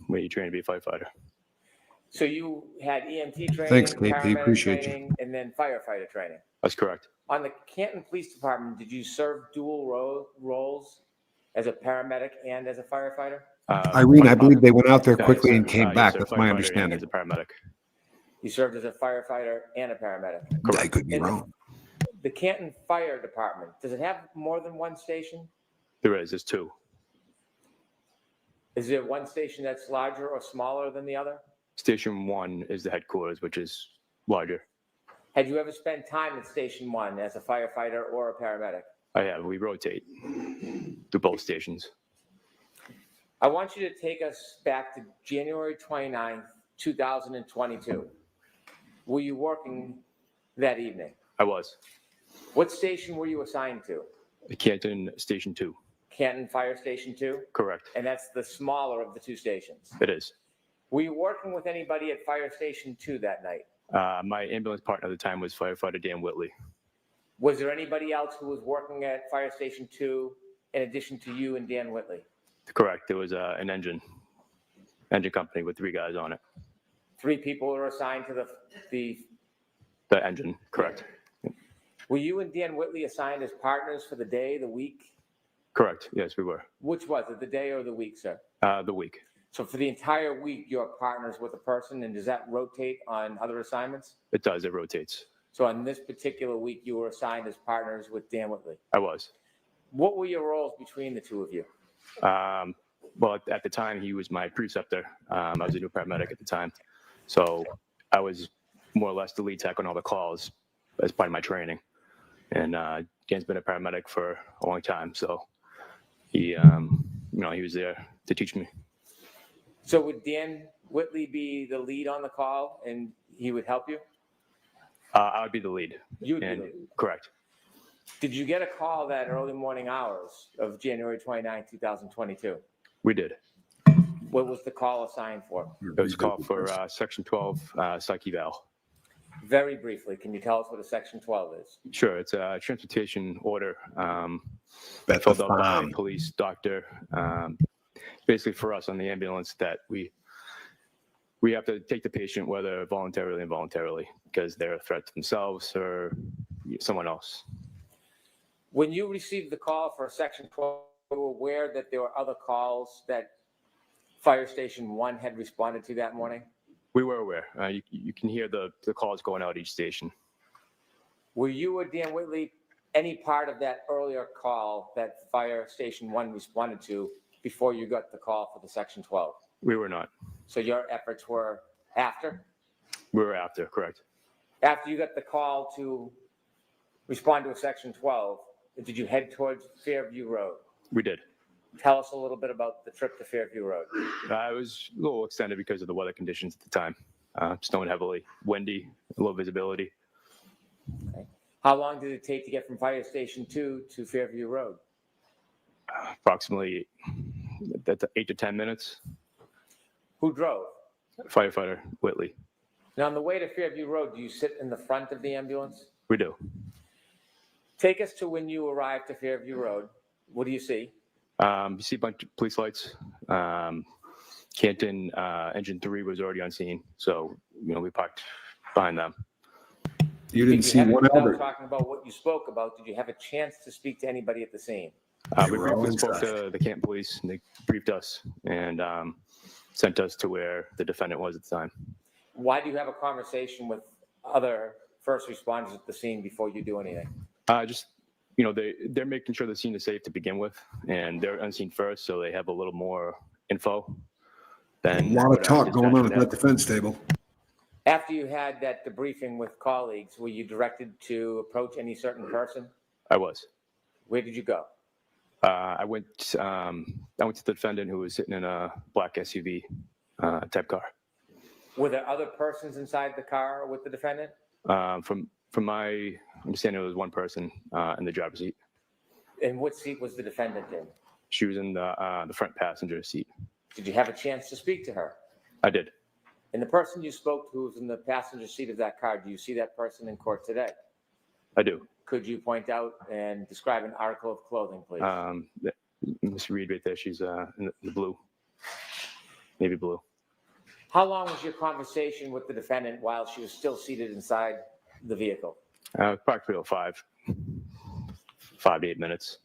where you train to be a firefighter. So you had EMT training, Thanks, Kate. I paramedic appreciate training, and then firefighter training. That's correct. On the Canton Police Department, did you serve dual roles as a paramedic and as a firefighter? Irene, I believe they went out there Yeah, quickly yes, and sir. came Yes, back. sir, That's my firefighter and understanding. as a paramedic. You served as a firefighter and a paramedic. I could be And wrong. The Canton Fire Department, does it have more than one station? There's two. Is there one station that's larger or smaller than the other? Station 1 is the headquarters, which is larger. Had you ever spent time at Station 1 as a firefighter or a paramedic? I have. We rotate through both stations. I want you to take us back to January 29th, 2022. Were you working that evening? I was. What station were you assigned to? Canton Station 2. Canton Fire Station 2? Correct. And that's the smaller of the two stations. It is. Were you working with anybody at Fire Station 2 that night? My ambulance partner at the time was firefighter Dan Whitley. Was there anybody else who was working at Fire Station 2 in addition to you and Dan Whitley? Correct. There was an engine company with 3 guys on it. 3 people were assigned to the. The engine, correct. Were you and Dan Whitley assigned as partners for the day, the week? Correct. Yes, we were. Which was it, the day or the week, sir? The week. So for the entire week, you're partners with a person, and does that rotate on other assignments? It does. It rotates. So on this particular week, you were assigned as partners with Dan Whitley. I was. What were your roles between the two of you? Well, at the time, he was my preceptor. I was a new paramedic at the time. So I was more or less the lead tech on all the calls as part of my training. And Dan's been a paramedic for a long time, so he, he was there to teach me. So would Dan Whitley be the lead on the call and he would help you? I would be the lead. You would be And the lead. correct. Did you get a call that early morning hours of January 29, 2022? We did. What was the call assigned for? It was called for Section 12 psych eval. Very briefly, can you tell us what a Section 12 is? Sure, it's a transportation order That's filled out by fine. a police doctor. Basically, for us on the ambulance, that we have to take the patient, whether voluntarily or involuntarily, because they're a threat to themselves or someone else. When you received the call for Section 12, you were aware that there were other calls that Fire Station 1 had responded to that morning? We were aware. You can hear the calls going out each station. Were you or Dan Whitley any part of that earlier call that Fire Station 1 responded to before you got the call for the Section 12? We were not. So your efforts were after? We were after, correct. After you got the call to respond to a Section 12, did you head towards Fairview Road? We did. Tell us a little bit about the trip to Fairview Road. It was a little extended because of the weather conditions at the time. Snowing heavily, windy, low visibility. Okay. How long did it take to get from Fire Station 2 to Fairview Road? Approximately 8 to 10 minutes. Who drove? Firefighter Whitley. Now, on the way to Fairview Road, do you sit in the front of the ambulance? We do. Take us to when you arrived to Fairview Road. What do you see? You see a bunch of police lights. Canton Engine 3 was already on scene, so we parked behind them. You didn't see one without Albert. talking about what you spoke about, did you have a chance to speak to anybody at the scene? We were all briefly spoke inside. to the Canton police, and they briefed us and sent us to where the defendant was at the time. Why do you have a conversation with other first responders at the scene before you do anything? They're making sure the scene is safe to begin with, and they're unseen first, so they have a little more info A than lot of what our talk going on at dispatcher that defense table. After you had that debriefing with colleagues, were you directed to approach any certain person? I was. Where did you go? I went to the defendant who was sitting in a black SUV type car. Were there other persons inside the car with the defendant? From my understanding, there was one person in the driver's seat. And what seat was the defendant in? She was in the front passenger seat. Did you have a chance to speak to her? I did. And the person you spoke to who was in the passenger seat of that car, do you see that person in court today? I do. Could you point out and describe an article of clothing, please? Miss Reed right there, she's in the blue, navy blue. How long was your conversation with the defendant while she was still seated inside the vehicle? Approximately 5 to 8 minutes.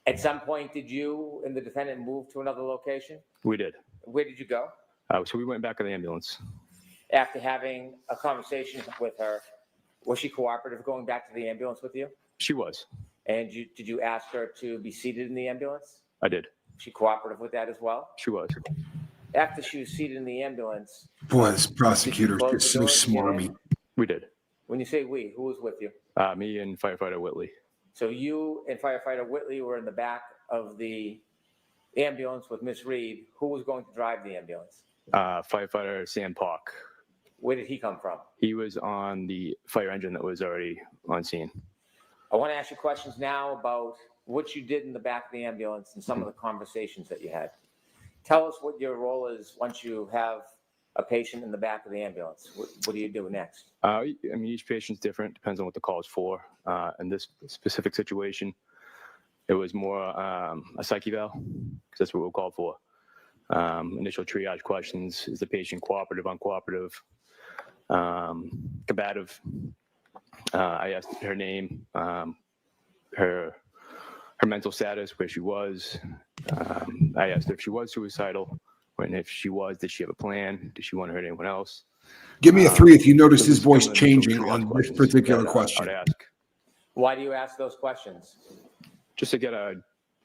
At some point, did you and the defendant move to another location? We did. Where did you go? So we went back in the ambulance. After having a conversation with her, was she cooperative going back to the ambulance with you? She was. And did you ask her to be seated in the ambulance? I did. She cooperative with that as well? She was. After she was seated in the ambulance, Boy, this prosecutor Did you is close so the door to get smarmy. We did. when you say we, who was with you? Me and firefighter Whitley. So you and firefighter Whitley were in the back of the ambulance with Miss Reed. Who was going to drive the ambulance? Firefighter Sam Park. Where did he come from? He was on the fire engine that was already on scene. I want to ask you questions now about what you did in the back of the ambulance and some of the conversations that you had. Tell us what your role is once you have a patient in the back of the ambulance. What do you do next? Each patient's different, depends on what the call is for. In this specific situation, it was more a psych eval, because that's what we're called for. Initial triage questions: is the patient cooperative, uncooperative, combative? I asked her name, her mental status, where she was. I asked her if she was suicidal, and if she was, did she have a plan? Did she want to hurt anyone else? Give me a 3 if you notice his voice Some of the initial changing triage on this questions particular that, question. I'd ask, Why do you ask those questions? just to get a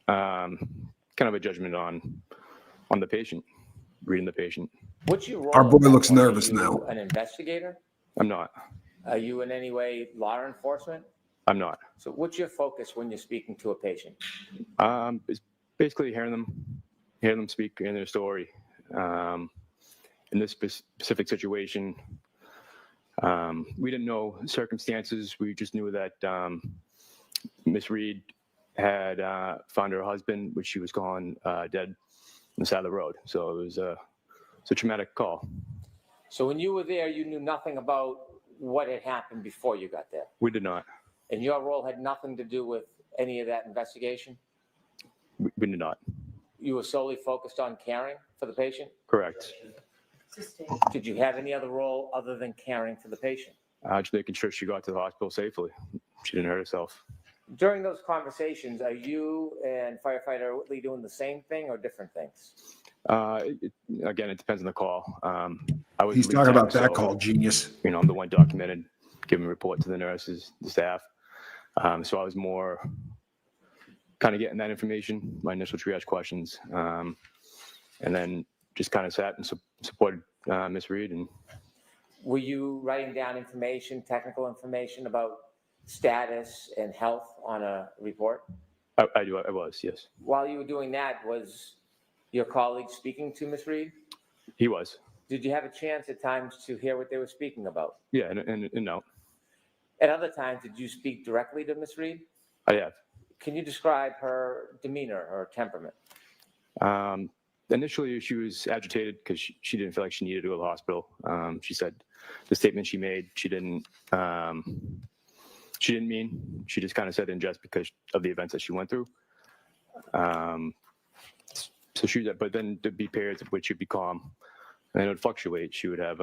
kind of a judgment on the patient, reading the patient. What's your role? Our boy at that looks point? nervous Are you now. An investigator? I'm not. Are you in any way law enforcement? I'm not. So what's your focus when you're speaking to a patient? It's basically hearing them speak in their story. In this specific situation, we didn't know circumstances. We just knew that Miss Reed had found her husband, which she was calling dead on the side of the road. So it was a traumatic call. So when you were there, you knew nothing about what had happened before you got there? We did not. And your role had nothing to do with any of that investigation? We did not. You were solely focused on caring for the patient? Correct. Did you have any other role other than caring for the patient? Just making sure she got to the hospital safely. She didn't hurt herself. During those conversations, are you and firefighter Whitley doing the same thing or different things? Again, it depends on the call. He's talking about that call, genius. You know, I'm the one documented, giving a report to the nurses, the staff. So I was more kind of getting that information, my initial triage questions, and then just kind of sat and supported Miss Reed. And were you writing down information, technical information about status and health on a report? I was, yes. While you were doing that, was your colleague speaking to Miss Reed? He was. Did you have a chance at times to hear what they were speaking about? Yeah, and no. At other times, did you speak directly to Miss Reed? I have. Can you describe her demeanor or temperament? Initially, she was agitated because she didn't feel like she needed to go to the hospital. She said the statement she made, she didn't mean. She just kind of said in jest because of the events that she went through. So but then there'd be periods of which she'd be calm, and it would fluctuate. She would have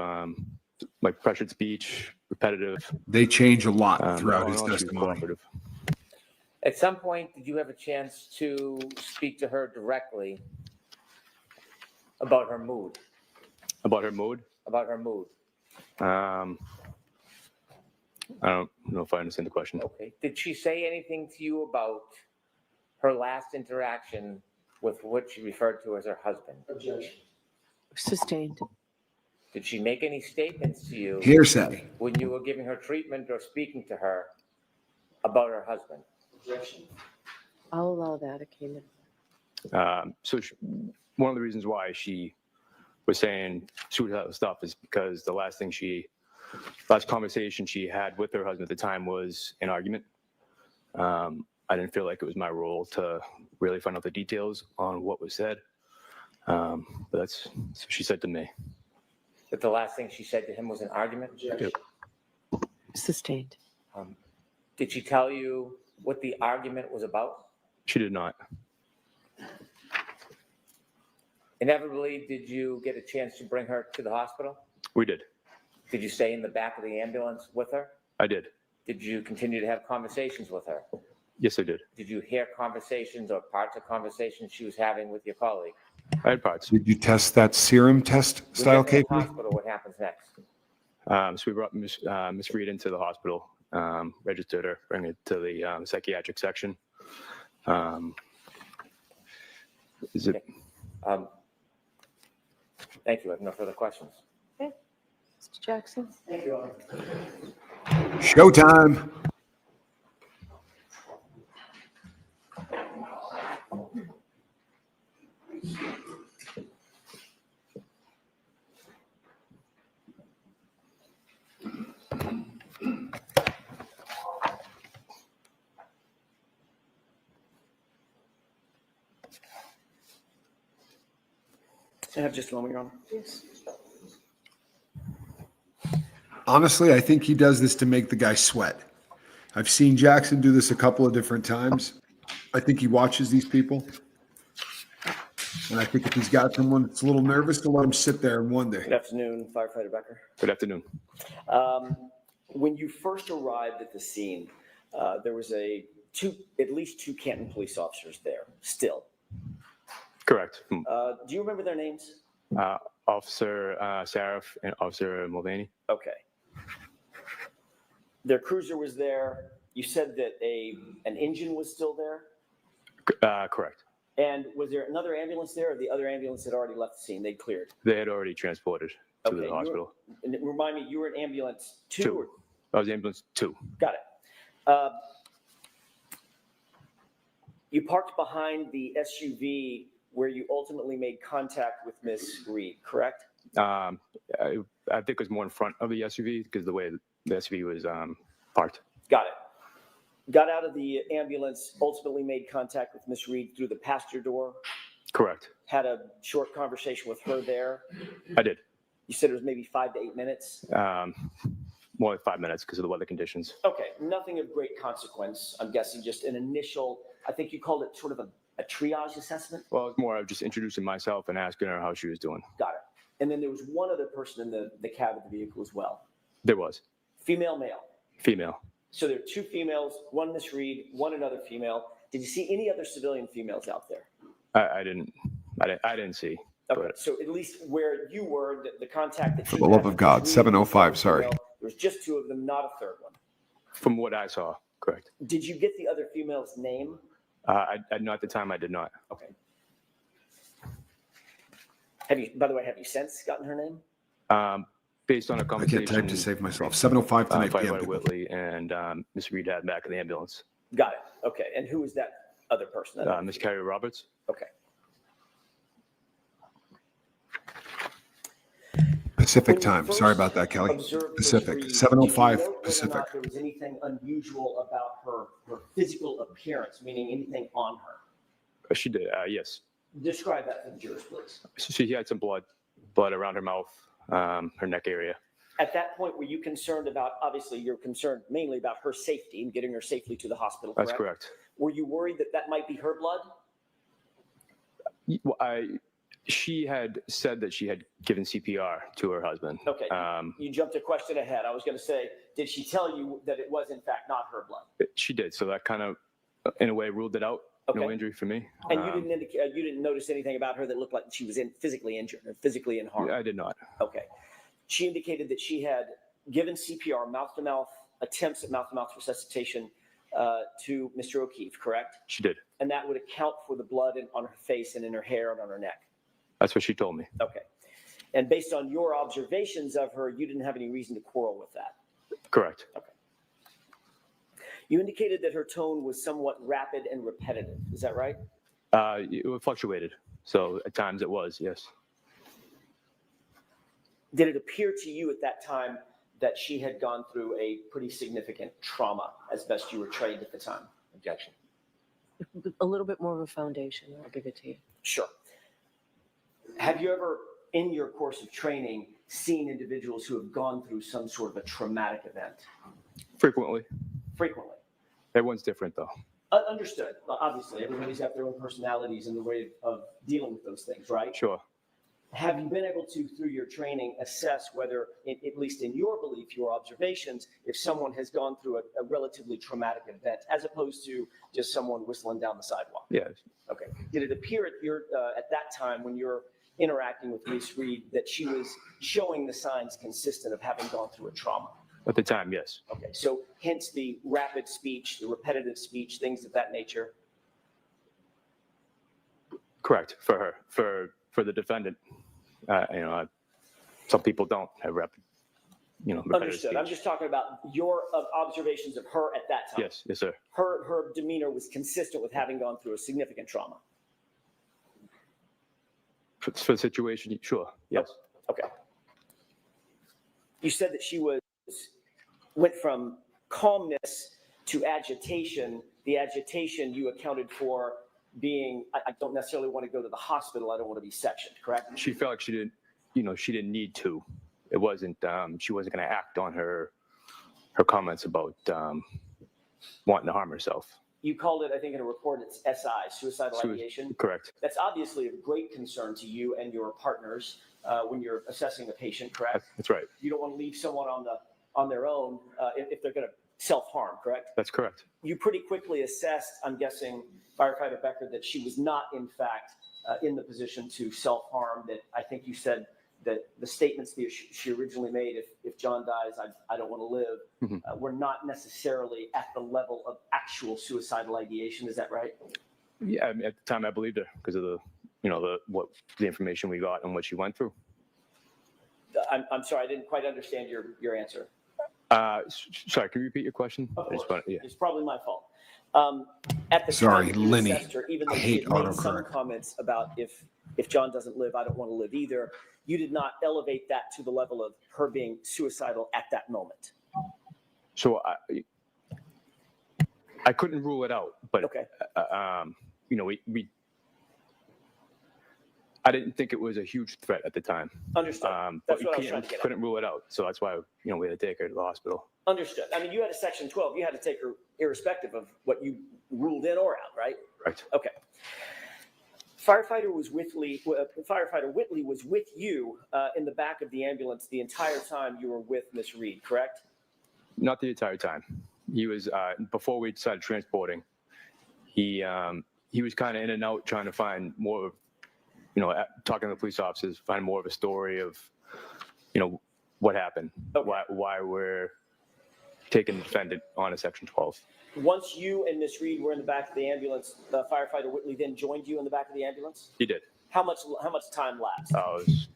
like pressured speech, repetitive. They change a lot throughout his she was testimony. cooperative. At some point, did you have a chance to speak to her directly about her mood? About her mood? About her mood. I don't know if I understand the question. Okay. Did she say anything to you about her last interaction with what she referred to as her husband? Objection. Sustained. Did she make any statements to you Hearsay. when you were giving her treatment or speaking to her about her husband? Objection. I'll allow that. It came in. One of the reasons why she was saying suicidal stuff is because the last conversation she had with her husband at the time was an argument. I didn't feel like it was my role to really find out the details on what was said. But that's what she said to me. That the last thing she said to him was an argument? Objection. Sustained. Did she tell you what the argument was about? She did not. Inevitably, did you get a chance to bring her to the hospital? We did. Did you stay in the back of the ambulance with her? I did. Did you continue to have conversations with her? Yes, I did. Did you hear conversations or parts of conversations she was having with your colleague? I had parts. Did you test that serum test style When you get to the KP? hospital, what happens next? So we brought Miss Reed into the hospital, registered her, bring her to the psychiatric section. Is it? Thank you. I have no further questions. Okay. Mr. Jackson? Thank you. Showtime. I have just a moment, Your Honor. Yes. Honestly, I think he does this to make the guy sweat. I've seen Jackson do this a couple of different times. I think he watches these people. And I think if he's got someone that's a little nervous, to let him sit there and wonder. Good afternoon, Firefighter Becker. Good afternoon. When you first arrived at the scene, there was at least two Canton police officers there still. Correct. Do you remember their names? Officer Saraf and Officer Mulvaney. Okay. Their cruiser was there. You said that an engine was still there? Correct. And was there another ambulance there, or the other ambulance had already left the scene? They'd cleared? They had already transported to the hospital. And remind me, you were in ambulance two? Two. I was ambulance 2. Got it. You parked behind the SUV where you ultimately made contact with Miss Reed, correct? I think it was more in front of the SUV because the way the SUV was parked. Got it. Got out of the ambulance, ultimately made contact with Miss Reed through the passenger door, Correct. had a short conversation with her there. I did. You said it was maybe 5 to 8 minutes? More like 5 minutes because of the weather conditions. Okay, nothing of great consequence. I'm guessing just an initial, I think you called it sort of a triage assessment? Well, it was more of just introducing myself and asking her how she was doing. Got it. And then there was one other person in the cab of the vehicle as well. There was. Female, male. Female. So there are two females, one Miss Reed, one another female. Did you see any other civilian females out there? I didn't see. Okay, But so at least where you were, the contact that For you the had love of with God, Miss Reed, 7:05, sorry. female, there was just two of them, not a third one. from what I saw, correct. Did you get the other female's name? Not at the time. I did not. Okay. By the way, have you since gotten her name? Based on a I conversation. can't type to save myself. 7:05 tonight, PM. Firefighter Whitley and Miss Reed had back in the ambulance. Got it. Okay. And who was that other person? Miss Carrie Roberts. Okay. Pacific time. Sorry about that, Kelly. Pacific. 7:05 Pacific. There was anything unusual about her physical appearance, meaning anything on her. She did. Yes. Describe that for the jurors, please. So she had some blood around her mouth, her neck area. At that point, were you concerned about, obviously you're concerned mainly about her safety and getting her safely to the hospital, correct? That's correct. Were you worried that that might be her blood? She had said that she had given CPR to her husband. Okay. You jumped a question ahead. I was going to say, did she tell you that it was in fact not her blood? She did. So that kind of, in a way, ruled it out. Okay. No injury for me. And you didn't indicate, you didn't notice anything about her that looked like she was physically injured or physically in harm? I did not. Okay. She indicated that she had given CPR, mouth-to-mouth, attempts at mouth-to-mouth resuscitation to Mr. O'Keefe, correct? She did. And that would account for the blood on her face and in her hair and on her neck? That's what she told me. Okay. And based on your observations of her, you didn't have any reason to quarrel with that? Correct. Okay. You indicated that her tone was somewhat rapid and repetitive. Is that right? It fluctuated. So at times it was, yes. Did it appear to you at that time that she had gone through a pretty significant trauma as best you were trained at the time? Objection. A little bit more of a foundation. I'll give it to you. Sure. Have you ever, in your course of training, seen individuals who have gone through some sort of a traumatic event? Frequently. Frequently. Everyone's different, though. Understood. Well, obviously, everybody's got their own personalities and the way of dealing with those things, right? Sure. Have you been able to, through your training, assess whether, at least in your belief, your observations, if someone has gone through a relatively traumatic event, as opposed to just someone whistling down the sidewalk? Yes. Okay. Did it appear at that time when you're interacting with Ms. Reed that she was showing the signs consistent of having gone through a trauma? At the time, yes. Okay. So hence the rapid speech, the repetitive speech, things of that nature? Correct. For her. For the defendant, some people don't have rapid, repetitive Understood. speech. I'm just talking about your observations of her at that time. Yes, yes, sir. Her demeanor was consistent with having gone through a significant trauma. For the situation, sure. Yes. Okay. You said that she went from calmness to agitation. The agitation you accounted for being, I don't necessarily want to go to the hospital. I don't want to be sectioned, correct? She felt like she didn't need to. It wasn't, she wasn't going to act on her comments about wanting to harm herself. You called it, I think in a report, it's SI, suicidal ideation. Correct. That's obviously of great concern to you and your partners when you're assessing a patient, correct? That's right. You don't want to leave someone on their own if they're going to self-harm, correct? That's correct. You pretty quickly assessed, I'm guessing, Firefighter Becker, that she was not, in fact, in the position to self-harm, that I think you said that the statements that she originally made, if John dies, I don't want to live, were not necessarily at the level of actual suicidal ideation. Is that right? Yeah, I mean, at the time I believed her because of the information we got and what she went through. I'm sorry, I didn't quite understand your answer. Sorry, can you repeat your question? Of I just course. want- yeah. It's probably my fault. At the Sorry, time, you Lenny. assessed her, even though I she hate had made some autocorrect. comments about if John doesn't live, I don't want to live either. You did not elevate that to the level of her being suicidal at that moment. So I couldn't rule it out, but Okay. you know, I didn't think it was a huge threat at the time. Understood. But That's we what I was trying to get at. couldn't rule it out, so that's why we had to take her to the hospital. Understood. I mean, you had a section 12. You had to take her irrespective of what you ruled in or out, right? Right. Okay. Firefighter Whitley was with you in the back of the ambulance the entire time you were with Miss Reed, correct? Not the entire time. He was before we decided transporting. He was kind of in and out, trying to find more of, talking to the police officers, find more of a story of, what happened, Okay. why we're taking the defendant on a section 12. Once you and Miss Reed were in the back of the ambulance, Firefighter Whitley then joined you in the back of the ambulance? He did. How much time lapsed? It was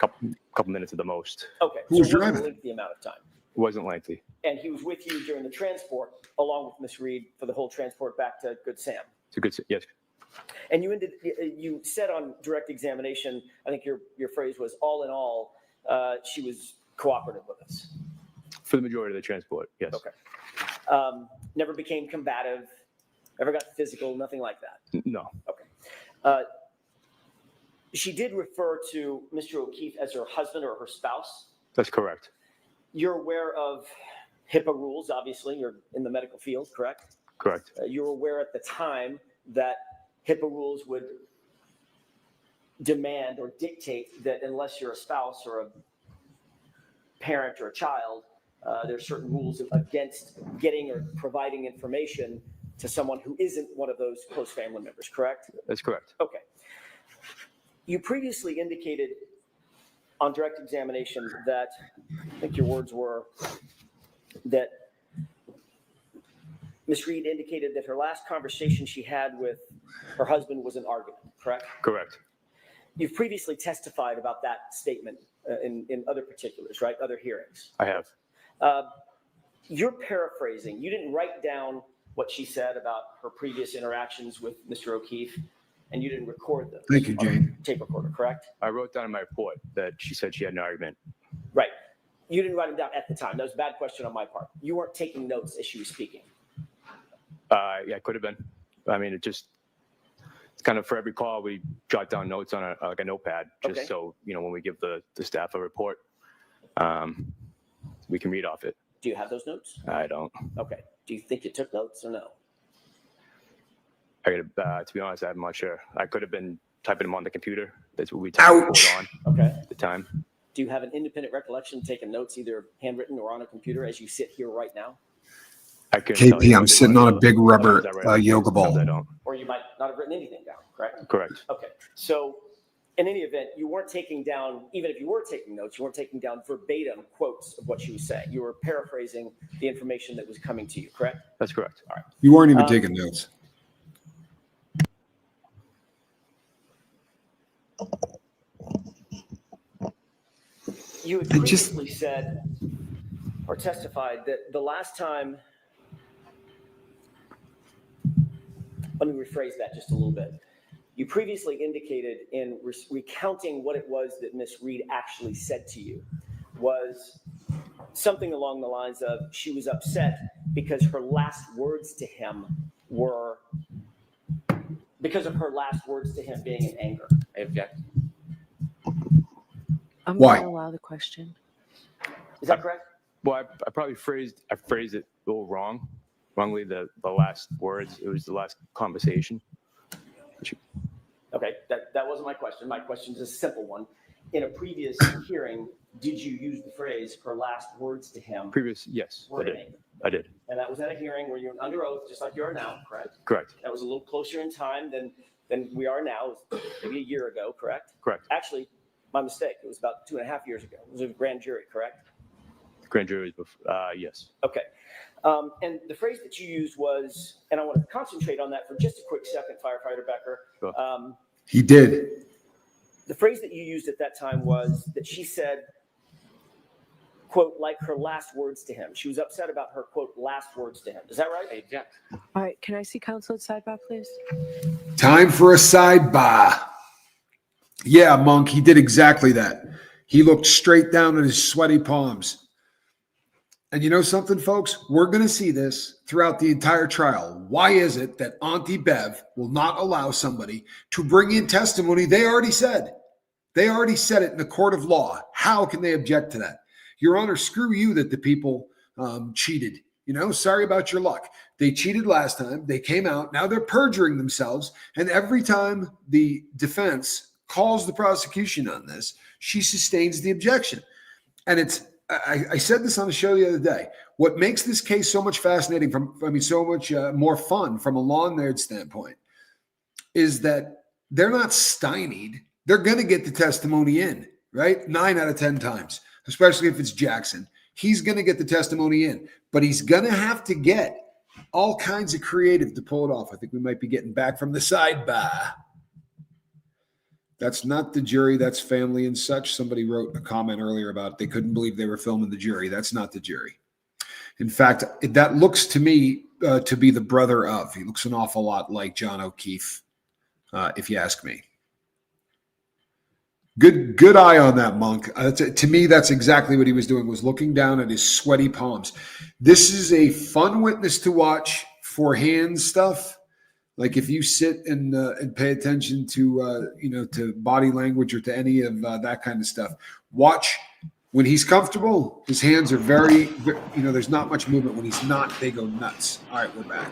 a couple minutes at the most. Okay. Who was so it wasn't driving? a lengthy amount of time. It wasn't lengthy. And he was with you during the transport, along with Miss Reed, for the whole transport back to Good Sam. It's a good, yes, And you said on direct examination, I think your phrase was, all in all, she was cooperative with us. for the majority of the transport, yes. Okay. Never became combative, never got physical, nothing like that. No, Okay. She did refer to Mr. O'Keefe as her husband or her spouse. that's correct. You're aware of HIPAA rules, obviously. You're in the medical field, correct? Correct. You're aware at the time that HIPAA rules would demand or dictate that unless you're a spouse or a parent or a child, there's certain rules against getting or providing information to someone who isn't one of those close family members, correct? That's correct. Okay. You previously indicated on direct examination that, I think your words were, that Ms. Reed indicated that her last conversation she had with her husband was an argument, correct? Correct. You've previously testified about that statement in other particulars, right? Other hearings. I have. You're paraphrasing. You didn't write down what she said about her previous interactions with Mr. O'Keefe, and you didn't record them. Thank you, Jane. Tape recorder, correct? I wrote down in my report that she said she had an argument. Right. You didn't write them down at the time. That was a bad question on my part. You weren't taking notes as she was speaking. Yeah, it could have been. I mean, it's kind of for every call, we jot down notes on a notepad, just Okay. so, when we give the staff a report, we can read off it. Do you have those notes? I don't. Okay. Do you think you took notes or no? To be honest, I'm not sure. I could have been typing them on the computer. That's what we typed the report on Okay. at the time. Do you have an independent recollection of taking notes, either handwritten or on a computer, as you sit here right now? I couldn't tell you KP, I'm which sitting one. on a big rubber Sometimes I write yoga sometimes ball. I don't. Or you might not have written anything down, correct? Correct. Okay. So in any event, you weren't taking down, even if you were taking notes, you weren't taking down verbatim quotes of what she was saying. You were paraphrasing the information that was coming to you, correct? That's correct. All right. You weren't even taking notes. You had I just- previously said or testified that the last time, let me rephrase that just a little bit. You previously indicated in recounting what it was that Miss Reed actually said to you was something along the lines of she was upset because her last words to him were, because of her last words to him being in anger. I object. I'm Why? going to allow the question. Is that correct? Well, I probably phrased it a little wrongly. The last words. It was the last conversation. Okay, that wasn't my question. My question is a simple one. In a previous hearing, did you use the phrase "her last words to him"? Yes, were I in did. anger? I did. And that was at a hearing where you're under oath, just like you are now, correct? Correct. That was a little closer in time than we are now. It was maybe a year ago, correct? Correct. Actually, my mistake. It was about 2.5 years ago. It was a grand jury, correct? The grand jury was before. Yes. Okay. And the phrase that you used was, and I want to concentrate on that for just a quick second, Firefighter Becker. Sure. He did. The phrase that you used at that time was that she said, quote, like her last words to him. She was upset about her, quote, last words to him. Is that right? I object. All right, can I see counsel at sidebar, please? Time for a sidebar. Yeah, Monk, he did exactly that. He looked straight down at his sweaty palms. And you know something, folks? We're going to see this throughout the entire trial. Why is it that Auntie Bev will not allow somebody to bring in testimony they already said? They already said it in the court of law. How can they object to that? Your Honor, screw you that the people cheated. You know, sorry about your luck. They cheated last time. They came out. Now they're perjuring themselves. And every time the defense calls the prosecution on this, she sustains the objection. And it's, I said this on the show the other day. What makes this case so much fascinating so much more fun from a law nerd standpoint is that they're not stymied. They're going to get the testimony in, right? 9 out of 10 times, especially if it's Jackson. He's going to get the testimony in, but he's going to have to get all kinds of creative to pull it off. I think we might be getting back from the sidebar. That's not the jury. That's family and such. Somebody wrote a comment earlier about they couldn't believe they were filming the jury. That's not the jury. In fact, that looks to me to be the brother of. He looks an awful lot like John O'Keefe, if you ask me. Good eye on that, Monk. To me, that's exactly what he was doing, was looking down at his sweaty palms. This is a fun witness to watch for hand stuff. Like if you sit and pay attention to to body language or to any of that kind of stuff, watch when he's comfortable. His hands are very, there's not much movement. When he's not, they go nuts. All right, we're back.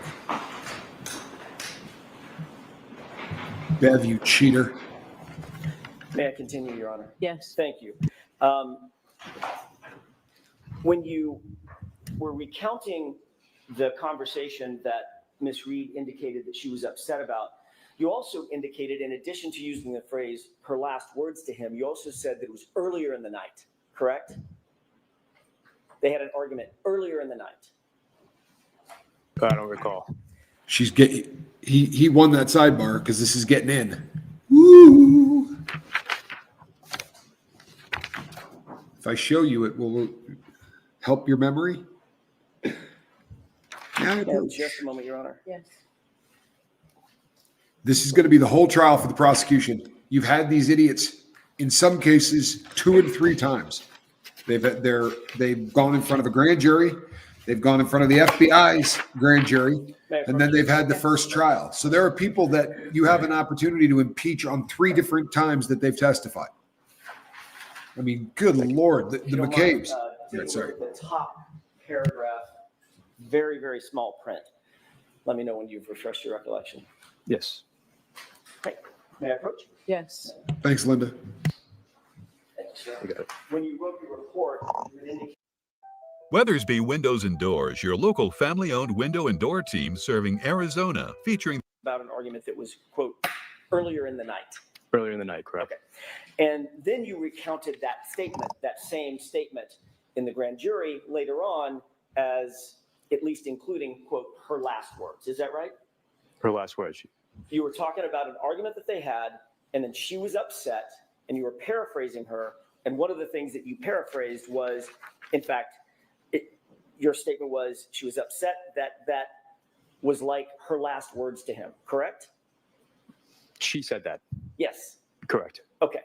Bev, you cheater. May I continue, Your Honor? Yes. Thank you. When you were recounting the conversation that Ms. Reed indicated that she was upset about, you also indicated, in addition to using the phrase her last words to him, you also said that it was earlier in the night, correct? They had an argument earlier in the night. I don't recall. He won that sidebar because this is getting in. Woo! If I show you it, will it help your memory? Just a moment, Your Honor. Yes. This is going to be the whole trial for the prosecution. You've had these idiots, in some cases, 2 and 3 times. They've gone in front of a grand jury. They've gone in front of the FBI's grand jury, and then they've had the first trial. So there are people that you have an opportunity to impeach on 3 different times that they've testified. I mean, good Lord, the McCabe's. Sorry. The top paragraph, very, very small print. Let me know when you've refreshed your recollection. Yes. Okay. May I approach? Yes. Thanks, Linda. When you wrote your report, you had indicated Weathersby Windows and Doors, your local family-owned window and door team serving Arizona, featuring about an argument that was, quote, earlier in the night. Earlier in the night, correct. Okay. And then you recounted that statement, that same statement in the grand jury later on as at least including, quote, her last words. Is that right? Her last words. You were talking about an argument that they had, and then she was upset, and you were paraphrasing her. And one of the things that you paraphrased was, in fact, your statement was she was upset that was like her last words to him, correct? She said that. Yes. Correct. Okay.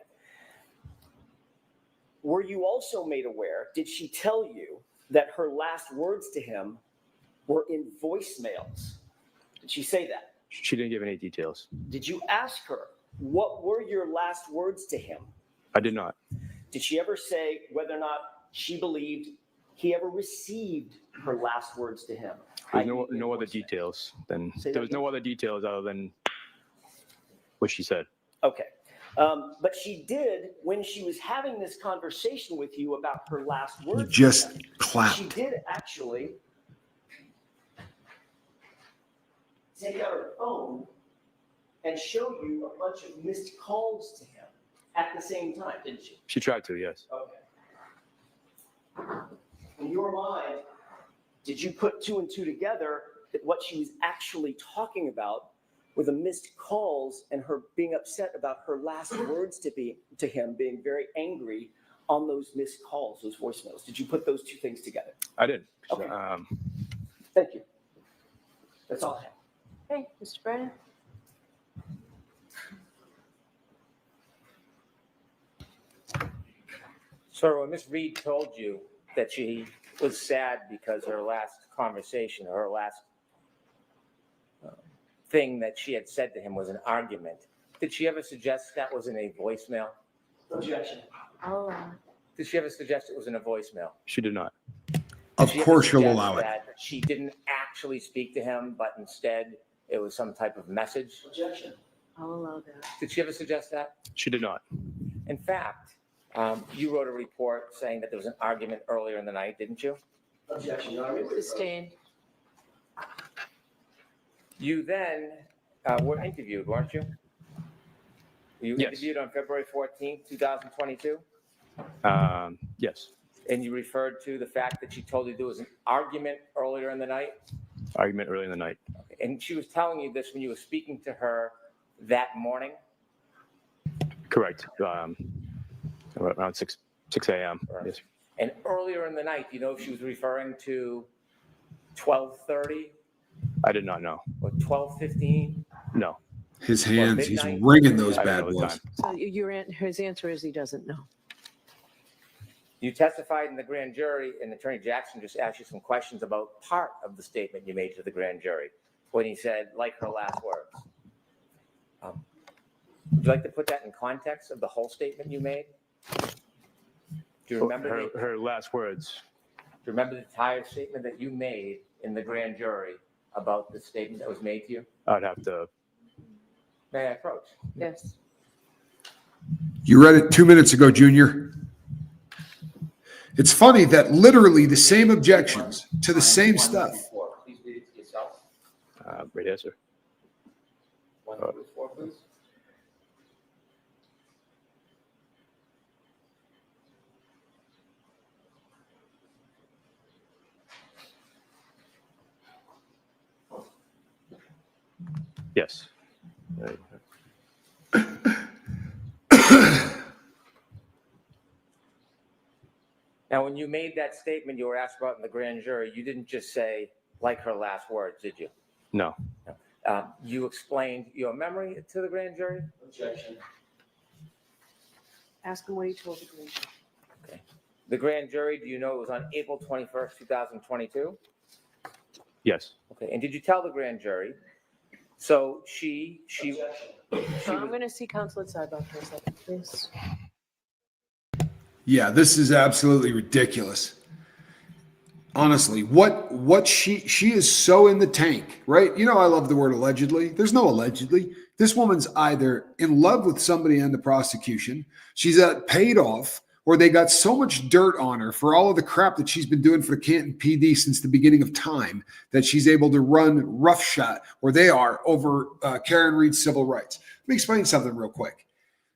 Were you also made aware, did she tell you that her last words to him were in voicemails? Did she say that? She didn't give any details. Did you ask her, what were your last words to him? I did not. Did she ever say whether or not she believed he ever received her last words to him? There's no other details than there was no other details other than what she said. Okay. But she did, when she was having this conversation with you about her last words. You just clapped. She did actually take out her phone and show you a bunch of missed calls to him at the same time, didn't she? She tried to, yes. Okay. In your mind, did you put 2 and 2 together that what she was actually talking about were the missed calls and her being upset about her last words to him, being very angry on those missed calls, those voicemails? Did you put those two things together? I did. Okay. Thank you. That's all I have. Okay, Mr. Brennan? So when Ms. Reed told you that she was sad because her last conversation, her last thing that she had said to him was an argument, did she ever suggest that was in a voicemail? Objection. Oh, Did she ever suggest it was in a voicemail? She did not. Of Did she ever course you'll suggest allow it. that she didn't actually speak to him, but instead it was some type of message? Objection. I'll allow that. Did she ever suggest that? She did not. In fact, you wrote a report saying that there was an argument earlier in the night, didn't you? Objection. Your Honor. Sustained. You then were interviewed, weren't you? You Yes. interviewed on February 14th, 2022, Yes. and you referred to the fact that she told you there was an argument earlier in the night. Argument early in the night. And she was telling you this when you were speaking to her that morning. Correct. Around 6 a.m. Yes. And earlier in the night, do you know if she was referring to 12:30 I did not know. or 12:15? No. His hands, he's midnight? ringing those I bad don't know the boys. time. So his answer is he doesn't know. You testified in the grand jury, and Attorney Jackson just asked you some questions about part of the statement you made to the grand jury when he said, like her last words. Would you like to put that in context of the whole statement you made? Do you remember Her last words? Do you remember the entire statement that you made in the grand jury about the statement that was made to you? I'd have to. May I approach? Yes. You read it 2 minutes ago, Junior. It's funny that literally the same objections to the same stuff. Please read it to yourself. Right here, sir. 1 through 4, please. Yes. Now, when you made that statement you were asked about in the grand jury, you didn't just say, like her last words, did you? No. You explained your memory to the grand jury? Objection. Ask him what he told the grand jury. Okay. The grand jury, do you know it was on April 21st, 2022? Yes. Okay, and did you tell the grand jury? So she I'm going to see counsel at sidebar for a second, please. Yeah, this is absolutely ridiculous. Honestly, what she is so in the tank, right? You know, I love the word allegedly. There's no allegedly. This woman's either in love with somebody in the prosecution, she's paid off, or they got so much dirt on her for all of the crap that she's been doing for the Canton PD since the beginning of time that she's able to run roughshod, or they are, over Karen Reed's civil rights. Let me explain something real quick.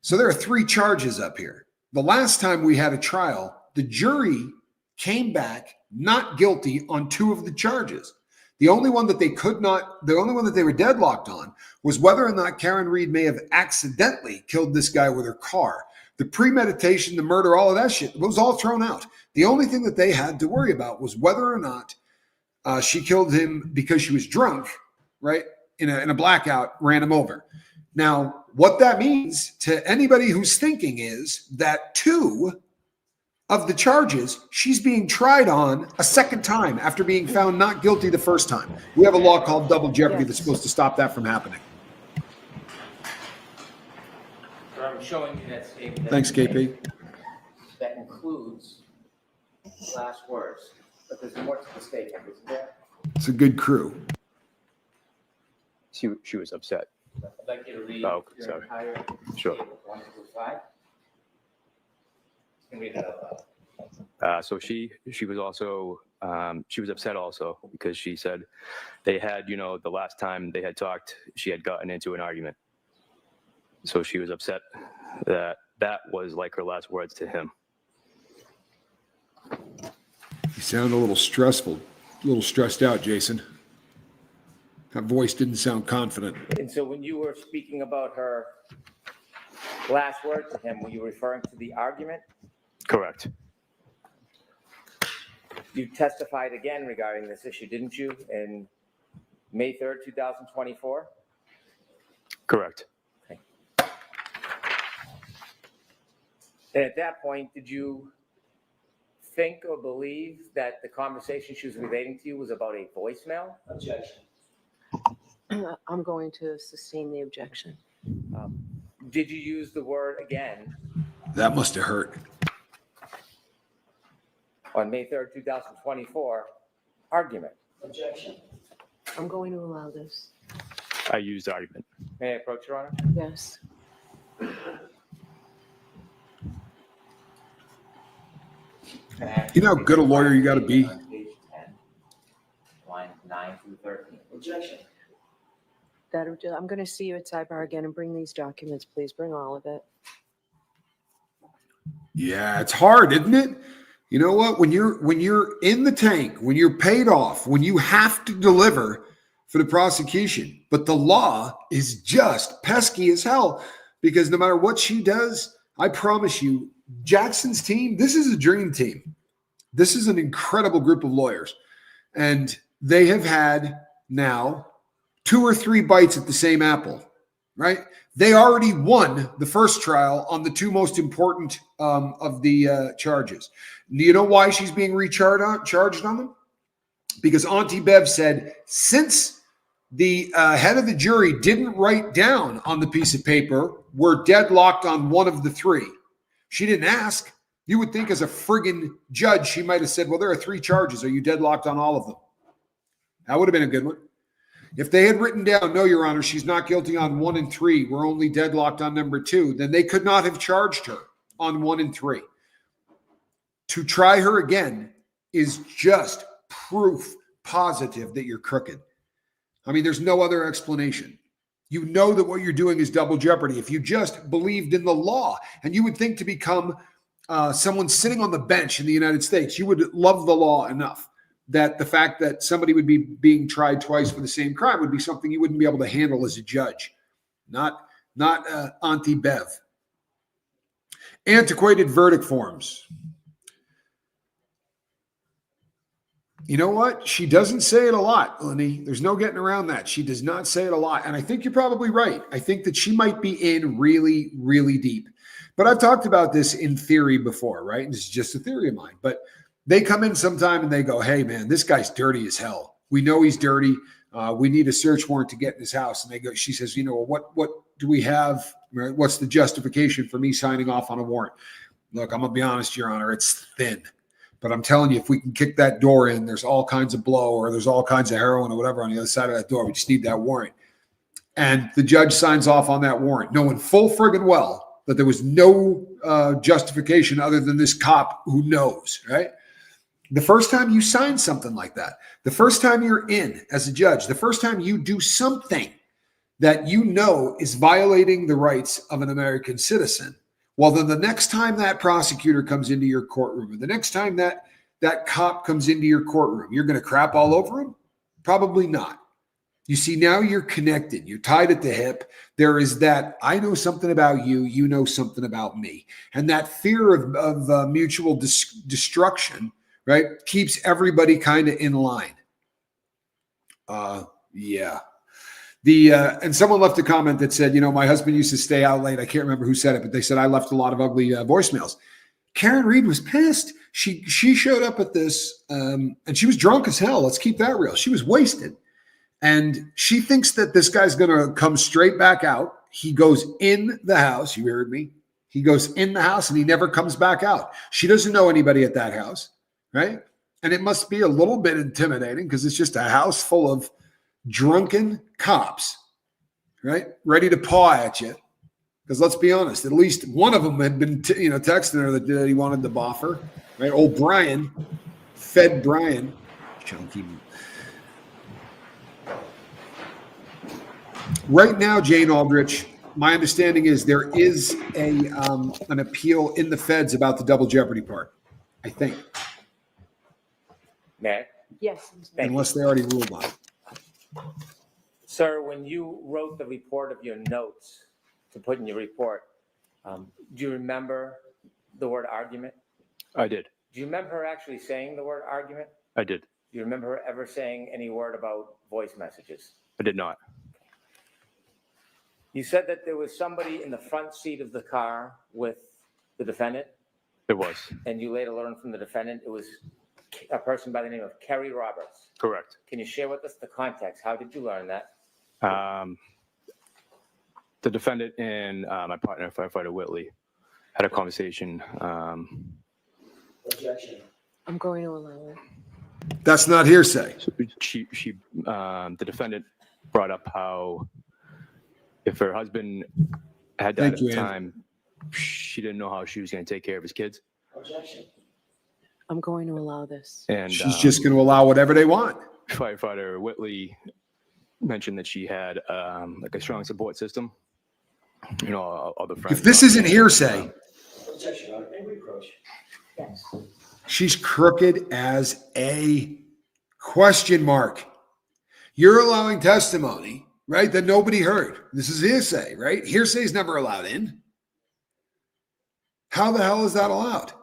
So there are 3 charges up here. The last time we had a trial, the jury came back not guilty on 2 of the charges. The only one that they were deadlocked on was whether or not Karen Reed may have accidentally killed this guy with her car. The premeditation, the murder, all of that shit was all thrown out. The only thing that they had to worry about was whether or not she killed him because she was drunk, right? In a blackout, ran him over. Now, what that means to anybody who's thinking is that 2 of the charges she's being tried on a second time after being found not guilty the first time. We have a law called double jeopardy that's supposed to stop that from happening. So I'm showing you that statement. Thanks, KP. That includes last words, but there's more to the statement, isn't there? It's a good crew. She was upset. I'd like you to read Oh, your sorry. entire Sure. statement, 1 through 5. You can read it out loud. So she was also she was upset also because she said they had, the last time they had talked, she had gotten into an argument. So she was upset that was like her last words to him. You sound a little stressful, a little stressed out, Jason. That voice didn't sound confident. And so when you were speaking about her last word to him, were you referring to the argument? Correct. You testified again regarding this issue, didn't you, in May 3rd, 2024? Correct. Okay. And at that point, did you think or believe that the conversation she was relating to you was about a voicemail? Objection. I'm going to sustain the objection. Did you use the word again That must have hurt. on May 3rd, 2024, argument? Objection. I'm going to allow this. I used argument. May I approach, Your Honor? Yes. You know how good a lawyer you got to be? Page 10, lines 9 through 13. Objection. I'm going to see you at sidebar again and bring these documents, please. Bring all of it. Yeah, it's hard, isn't it? You know what? When you're in the tank, when you're paid off, when you have to deliver for the prosecution, but the law is just pesky as hell, because no matter what she does, I promise you, Jackson's team, this is a dream team. This is an incredible group of lawyers. And they have had now 2 or 3 bites at the same apple, right? They already won the first trial on the 2 most important of the charges. Do you know why she's being charged on them? Because Auntie Bev said, since the head of the jury didn't write down on the piece of paper, we're deadlocked on one of the 3. She didn't ask. You would think as a friggin' judge, she might have said, well, there are 3 charges. Are you deadlocked on all of them? That would have been a good one. If they had written down, no, Your Honor, she's not guilty on 1 and 3, we're only deadlocked on number 2, then they could not have charged her on 1 and 3. To try her again is just proof positive that you're crooked. I mean, there's no other explanation. You know that what you're doing is double jeopardy. If you just believed in the law, and you would think to become someone sitting on the bench in the United States, you would love the law enough that the fact that somebody would be being tried twice for the same crime would be something you wouldn't be able to handle as a judge. Not Auntie Bev. Antiquated verdict forms. You know what? She doesn't say it a lot, Lenny. There's no getting around that. She does not say it a lot. And I think you're probably right. I think that she might be in really, really deep. But I've talked about this in theory before, right? And it's just a theory of mine. But they come in sometime and they go, hey, man, this guy's dirty as hell. We know he's dirty. We need a search warrant to get in his house. And they go, she says, you know, what do we have? What's the justification for me signing off on a warrant? Look, I'm going to be honest, Your Honor, it's thin. But I'm telling you, if we can kick that door in, there's all kinds of blow or there's all kinds of heroin or whatever on the other side of that door. We just need that warrant. And the judge signs off on that warrant, knowing full friggin' well that there was no justification other than this cop who knows, right? The first time you sign something like that, the first time you're in as a judge, the first time you do something that you know is violating the rights of an American citizen, well, then the next time that prosecutor comes into your courtroom, or the next time that cop comes into your courtroom, you're going to crap all over him? Probably not. You see, now you're connected. You're tied at the hip. There is that, I know something about you, you know something about me. And that fear of mutual destruction, right, keeps everybody kind of in line. Yeah. And someone left a comment that said, you know, my husband used to stay out late. I can't remember who said it, but they said I left a lot of ugly voicemails. Karen Reed was pissed. She showed up at this and she was drunk as hell. Let's keep that real. She was wasted. And she thinks that this guy's going to come straight back out. He goes in the house. You heard me. He goes in the house and he never comes back out. She doesn't know anybody at that house, right? And it must be a little bit intimidating because it's just a house full of drunken cops, right? Ready to paw at you. Because let's be honest, at least one of them had been, texting her that he wanted the boffer, right? Old Brian, Fed Brian, chunky. Right now, Jane Aldrich, my understanding is there is an appeal in the feds about the double jeopardy part, I think. May I? Yes. Unless they already ruled on it. Sir, when you wrote the report of your notes to put in your report, do you remember the word argument? I did. Do you remember her actually saying the word argument? I did. Do you remember her ever saying any word about voice messages? I did not. You said that there was somebody in the front seat of the car with the defendant, There was. and you later learned from the defendant it was a person by the name of Kerry Roberts. Correct. Can you share with us the context? How did you learn that? The defendant and my partner, firefighter Whitley, had a conversation. Objection. I'm going to allow it. That's not hearsay. So the defendant brought up how if her husband had died Thank at you, the Ann. time, she didn't know how she was going to take care of his kids. Objection. I'm going to allow this. And She's just going to allow whatever they want. firefighter Whitley mentioned that she had like a strong support system. You know, all the friends. If this isn't hearsay, Objection, Your Honor. And reproach. Yes. she's crooked as a question mark. You're allowing testimony, right, that nobody heard. This is hearsay, right? Hearsay is never allowed in. How the hell is that allowed?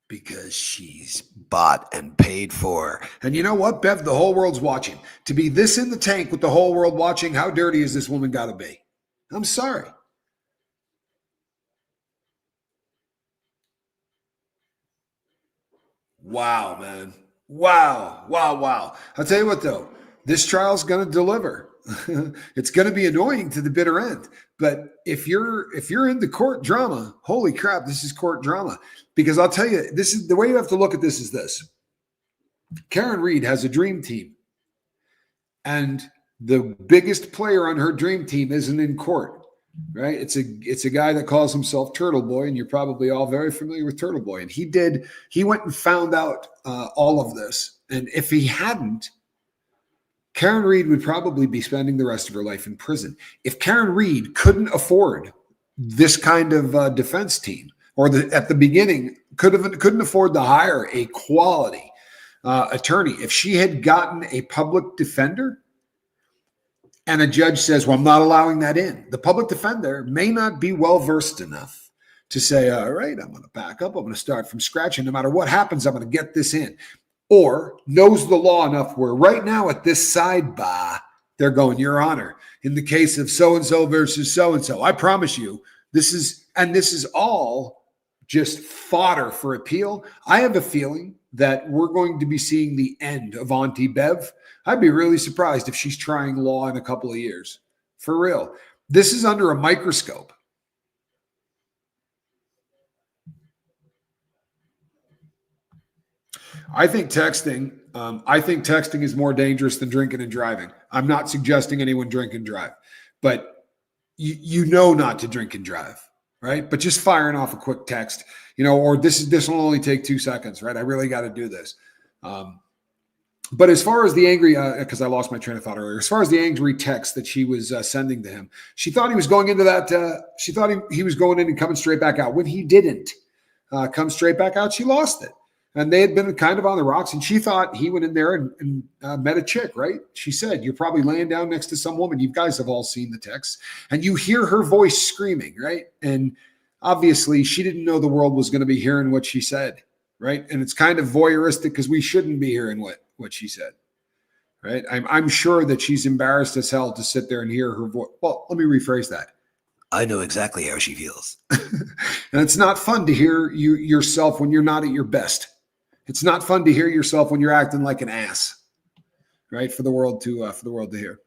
Because she's bought and paid for. And you know what, Bev? The whole world's watching. To be this in the tank with the whole world watching, how dirty is this woman got to be? I'm sorry. Wow, man. Wow. I'll tell you what, though. This trial's going to deliver. It's going to be annoying to the bitter end. But if you're into court drama, holy crap, this is court drama. Because I'll tell you, this is the way you have to look at this is this. Karen Reed has a dream team. And the biggest player on her dream team isn't in court, right? It's a guy that calls himself Turtle Boy, and you're probably all very familiar with Turtle Boy. And he went and found out all of this. And if he hadn't, Karen Reed would probably be spending the rest of her life in prison. If Karen Reed couldn't afford this kind of defense team, or at the beginning couldn't afford to hire a quality attorney, if she had gotten a public defender and a judge says, well, I'm not allowing that in, the public defender may not be well-versed enough to say, all right, I'm going to back up. I'm going to start from scratch. And no matter what happens, I'm going to get this in. Or knows the law enough where right now at this sidebar, they're going, Your Honor, in the case of so-and-so versus so-and-so, I promise you, this is all just fodder for appeal. I have a feeling that we're going to be seeing the end of Auntie Bev. I'd be really surprised if she's trying law in a couple of years. For real. This is under a microscope. I think texting is more dangerous than drinking and driving. I'm not suggesting anyone drink and drive, but you know not to drink and drive, right? But just firing off a quick text, or this will only take 2 seconds, right? I really got to do this. But as far as the angry, because I lost my train of thought earlier, as far as the angry text that she was sending to him, she thought he was going into that. She thought he was going in and coming straight back out. When he didn't come straight back out, she lost it. And they had been kind of on the rocks, and she thought he went in there and met a chick, right? She said, you're probably laying down next to some woman. You guys have all seen the text. And you hear her voice screaming, right? And obviously, she didn't know the world was going to be hearing what she said, right? And it's kind of voyeuristic because we shouldn't be hearing what she said, right? I'm sure that she's embarrassed as hell to sit there and hear her voice. Well, let me rephrase that. I know exactly how she feels. And it's not fun to hear yourself when you're not at your best. It's not fun to hear yourself when you're acting like an ass, right? For the world to hear.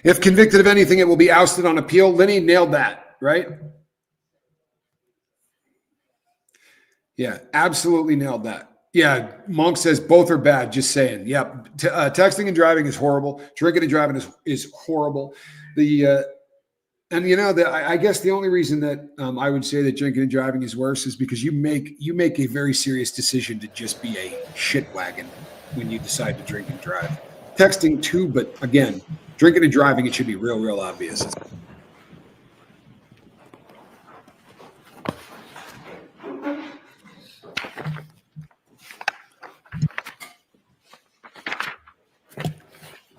If convicted of anything, it will be ousted on appeal. Lenny nailed that, right? Yeah, absolutely nailed that. Yeah, Monk says both are bad. Just saying. Yep, texting and driving is horrible. Drinking and driving is horrible. I guess the only reason that I would say that drinking and driving is worse is because you make a very serious decision to just be a shit wagon when you decide to drink and drive. Texting too, but again, drinking and driving, it should be real obvious.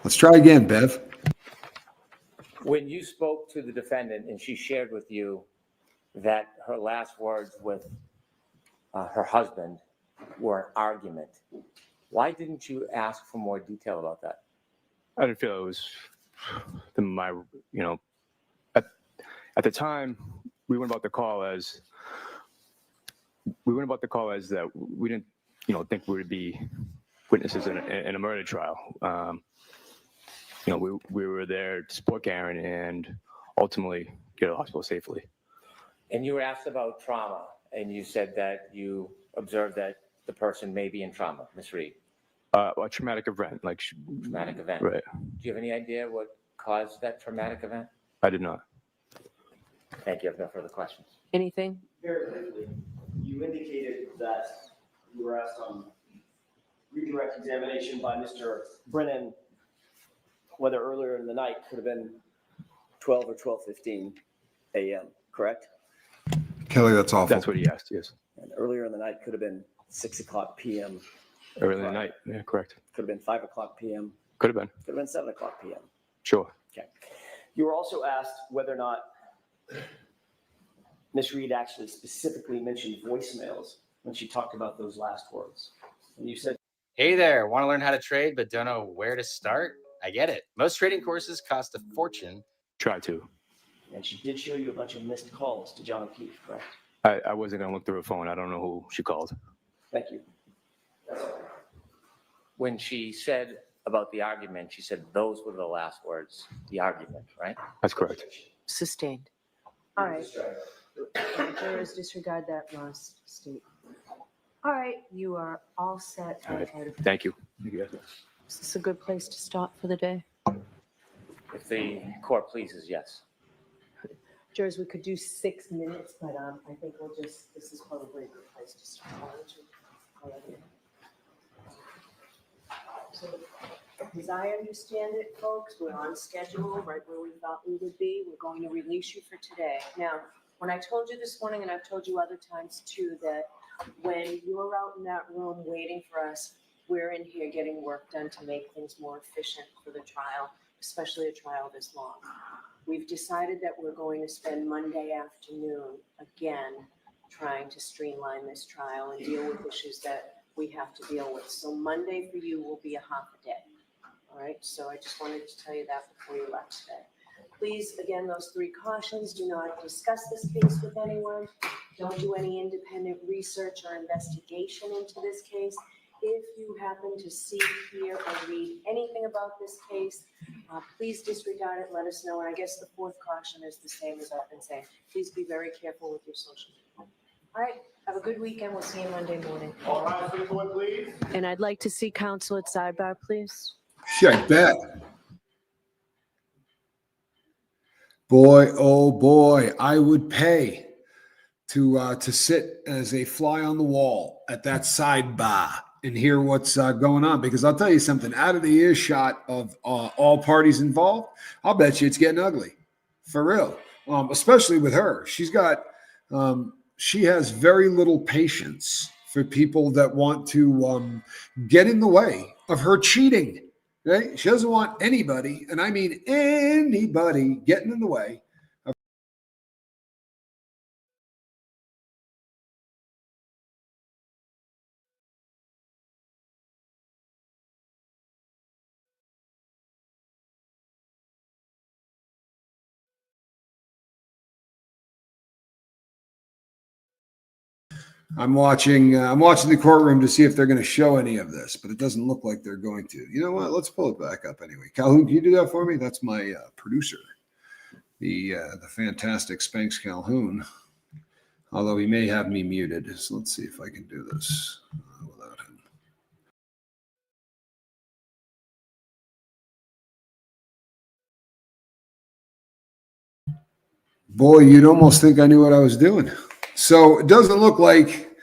Let's try again, Bev. When you spoke to the defendant and she shared with you that her last words with her husband were an argument. Why didn't you ask for more detail about that? I didn't feel it was my, at the time we went about the call as that we didn't, think we would be witnesses in a murder trial. We were there to support Karen and ultimately get her to the hospital safely. And you were asked about trauma, and you said that you observed that the person may be in trauma, Ms. Reed. A traumatic event, Traumatic event. Right. Do you have any idea what caused that traumatic event? I did not. Thank you. I have no further questions. Anything? Very quickly, you indicated that you were asked on redirect examination by Mr. Brennan whether earlier in the night could have been 12 or 12:15 a.m., correct? Kelly, that's awful. That's what he asked, yes. And earlier in the night could have been 6 o'clock p.m. Early in the night, yeah, correct. Could have been 5 o'clock p.m. Could have been. Could have been 7 o'clock p.m. Sure. Okay. You were also asked whether or not Ms. Reed actually specifically mentioned voicemails when she talked about those last words. And you said, "Hey there, want to learn how to trade but don't know where to start? I get it. Most trading courses cost a fortune." Try to. and she did show you a bunch of missed calls to John Keefe, correct? I wasn't going to look through her phone. I don't know who she called. Thank you. When she said about the argument, she said those were the last words, the argument, right? That's correct. Sustained. All right. Jurors disregard that last statement. All right, you are all set. All right. Thank you. Is this a good place to stop for the day? If the court pleases, yes. Jurors, we could do 6 minutes, but I think this is probably a good place to stop. So, as I understand it, folks, we're on schedule, right where we thought we would be. We're going to release you for today. Now, when I told you this morning, and I've told you other times too, that when you're out in that room waiting for us, we're in here getting work done to make things more efficient for the trial, especially a trial this long. We've decided that we're going to spend Monday afternoon again trying to streamline this trial and deal with issues that we have to deal with. So Monday for you will be a half a day. All right, so I just wanted to tell you that before you left today. Please, again, those 3 cautions: do not discuss this case with anyone. Don't do any independent research or investigation into this case. If you happen to see, hear, or read anything about this case, please disregard it, let us know. And I guess the 4th caution is the same as I've been saying. Please be very careful with your social media. All right, have a good weekend. We'll see you Monday morning. All rise for the court, please. And I'd like to see counsel at sidebar, please. Yeah, I bet. Boy, oh boy, I would pay to sit as a fly on the wall at that sidebar and hear what's going on. Because I'll tell you something, out of the earshot of all parties involved, I'll bet you it's getting ugly, for real. Especially with her. She has very little patience for people that want to get in the way of her cheating. Right? She doesn't want anybody, and I mean anybody, getting in the way. I'm watching the courtroom to see if they're going to show any of this, but it doesn't look like they're going to. You know what? Let's pull it back up anyway. Calhoun, can you do that for me? That's my producer, the fantastic Spanx Calhoun. Although he may have me muted, so let's see if I can do this without him. Boy, you'd almost think I knew what I was doing. So it doesn't look like,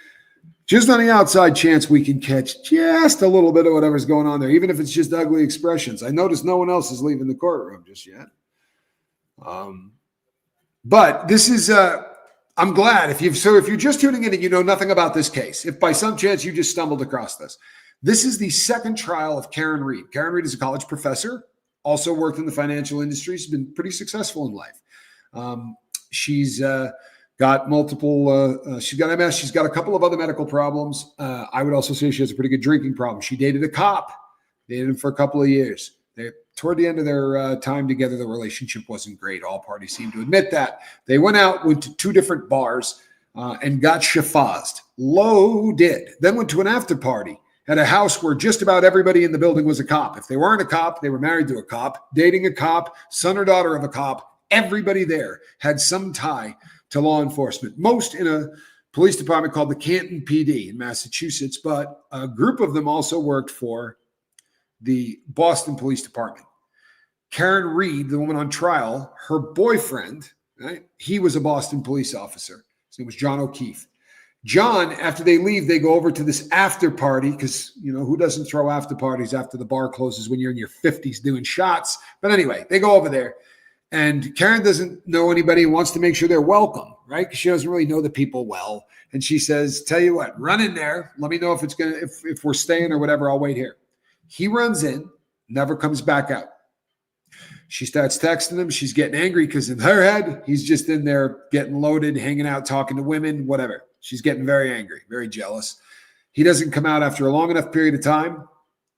just on the outside chance, we can catch just a little bit of whatever's going on there, even if it's just ugly expressions. I noticed no one else is leaving the courtroom just yet. But this is, I'm glad if you're just tuning in and you know nothing about this case, if by some chance you just stumbled across this, this is the 2nd trial of Karen Reed. Karen Reed is a college professor, also worked in the financial industry. She's been pretty successful in life. She's got multiple, she's got MS. She's got a couple of other medical problems. I would also say she has a pretty good drinking problem. She dated a cop, dated him for a couple of years. Toward the end of their time together, the relationship wasn't great. All parties seem to admit that. They went out, went to 2 different bars and got shafazed. Loaded. Then went to an after party at a house where just about everybody in the building was a cop. If they weren't a cop, they were married to a cop, dating a cop, son or daughter of a cop. Everybody there had some tie to law enforcement, most in a police department called the Canton PD in Massachusetts, but a group of them also worked for the Boston Police Department. Karen Reed, the woman on trial, her boyfriend, right, he was a Boston police officer. His name was John O'Keefe. John, after they leave, they go over to this after party because, you know, who doesn't throw after parties after the bar closes when you're in your 50s doing shots? But anyway, they go over there. And Karen doesn't know anybody and wants to make sure they're welcome, right? Because she doesn't really know the people well. And she says, tell you what, run in there. Let me know if it's gonna, if we're staying or whatever, I'll wait here. He runs in, never comes back out. She starts texting him. She's getting angry because in her head, he's just in there getting loaded, hanging out, talking to women, whatever. She's getting very angry, very jealous. He doesn't come out after a long enough period of time.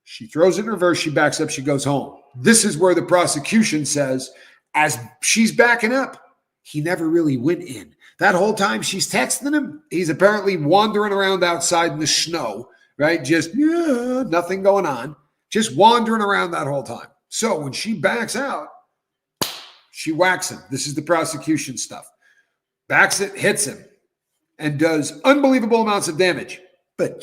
She throws it in reverse. She backs up. She goes home. This is where the prosecution says, as she's backing up, he never really went in. That whole time she's texting him, he's apparently wandering around outside in the snow, right? Just nothing going on, just wandering around that whole time. So when she backs out, she whacks him. This is the prosecution stuff. Backs it, hits him, and does unbelievable amounts of damage. But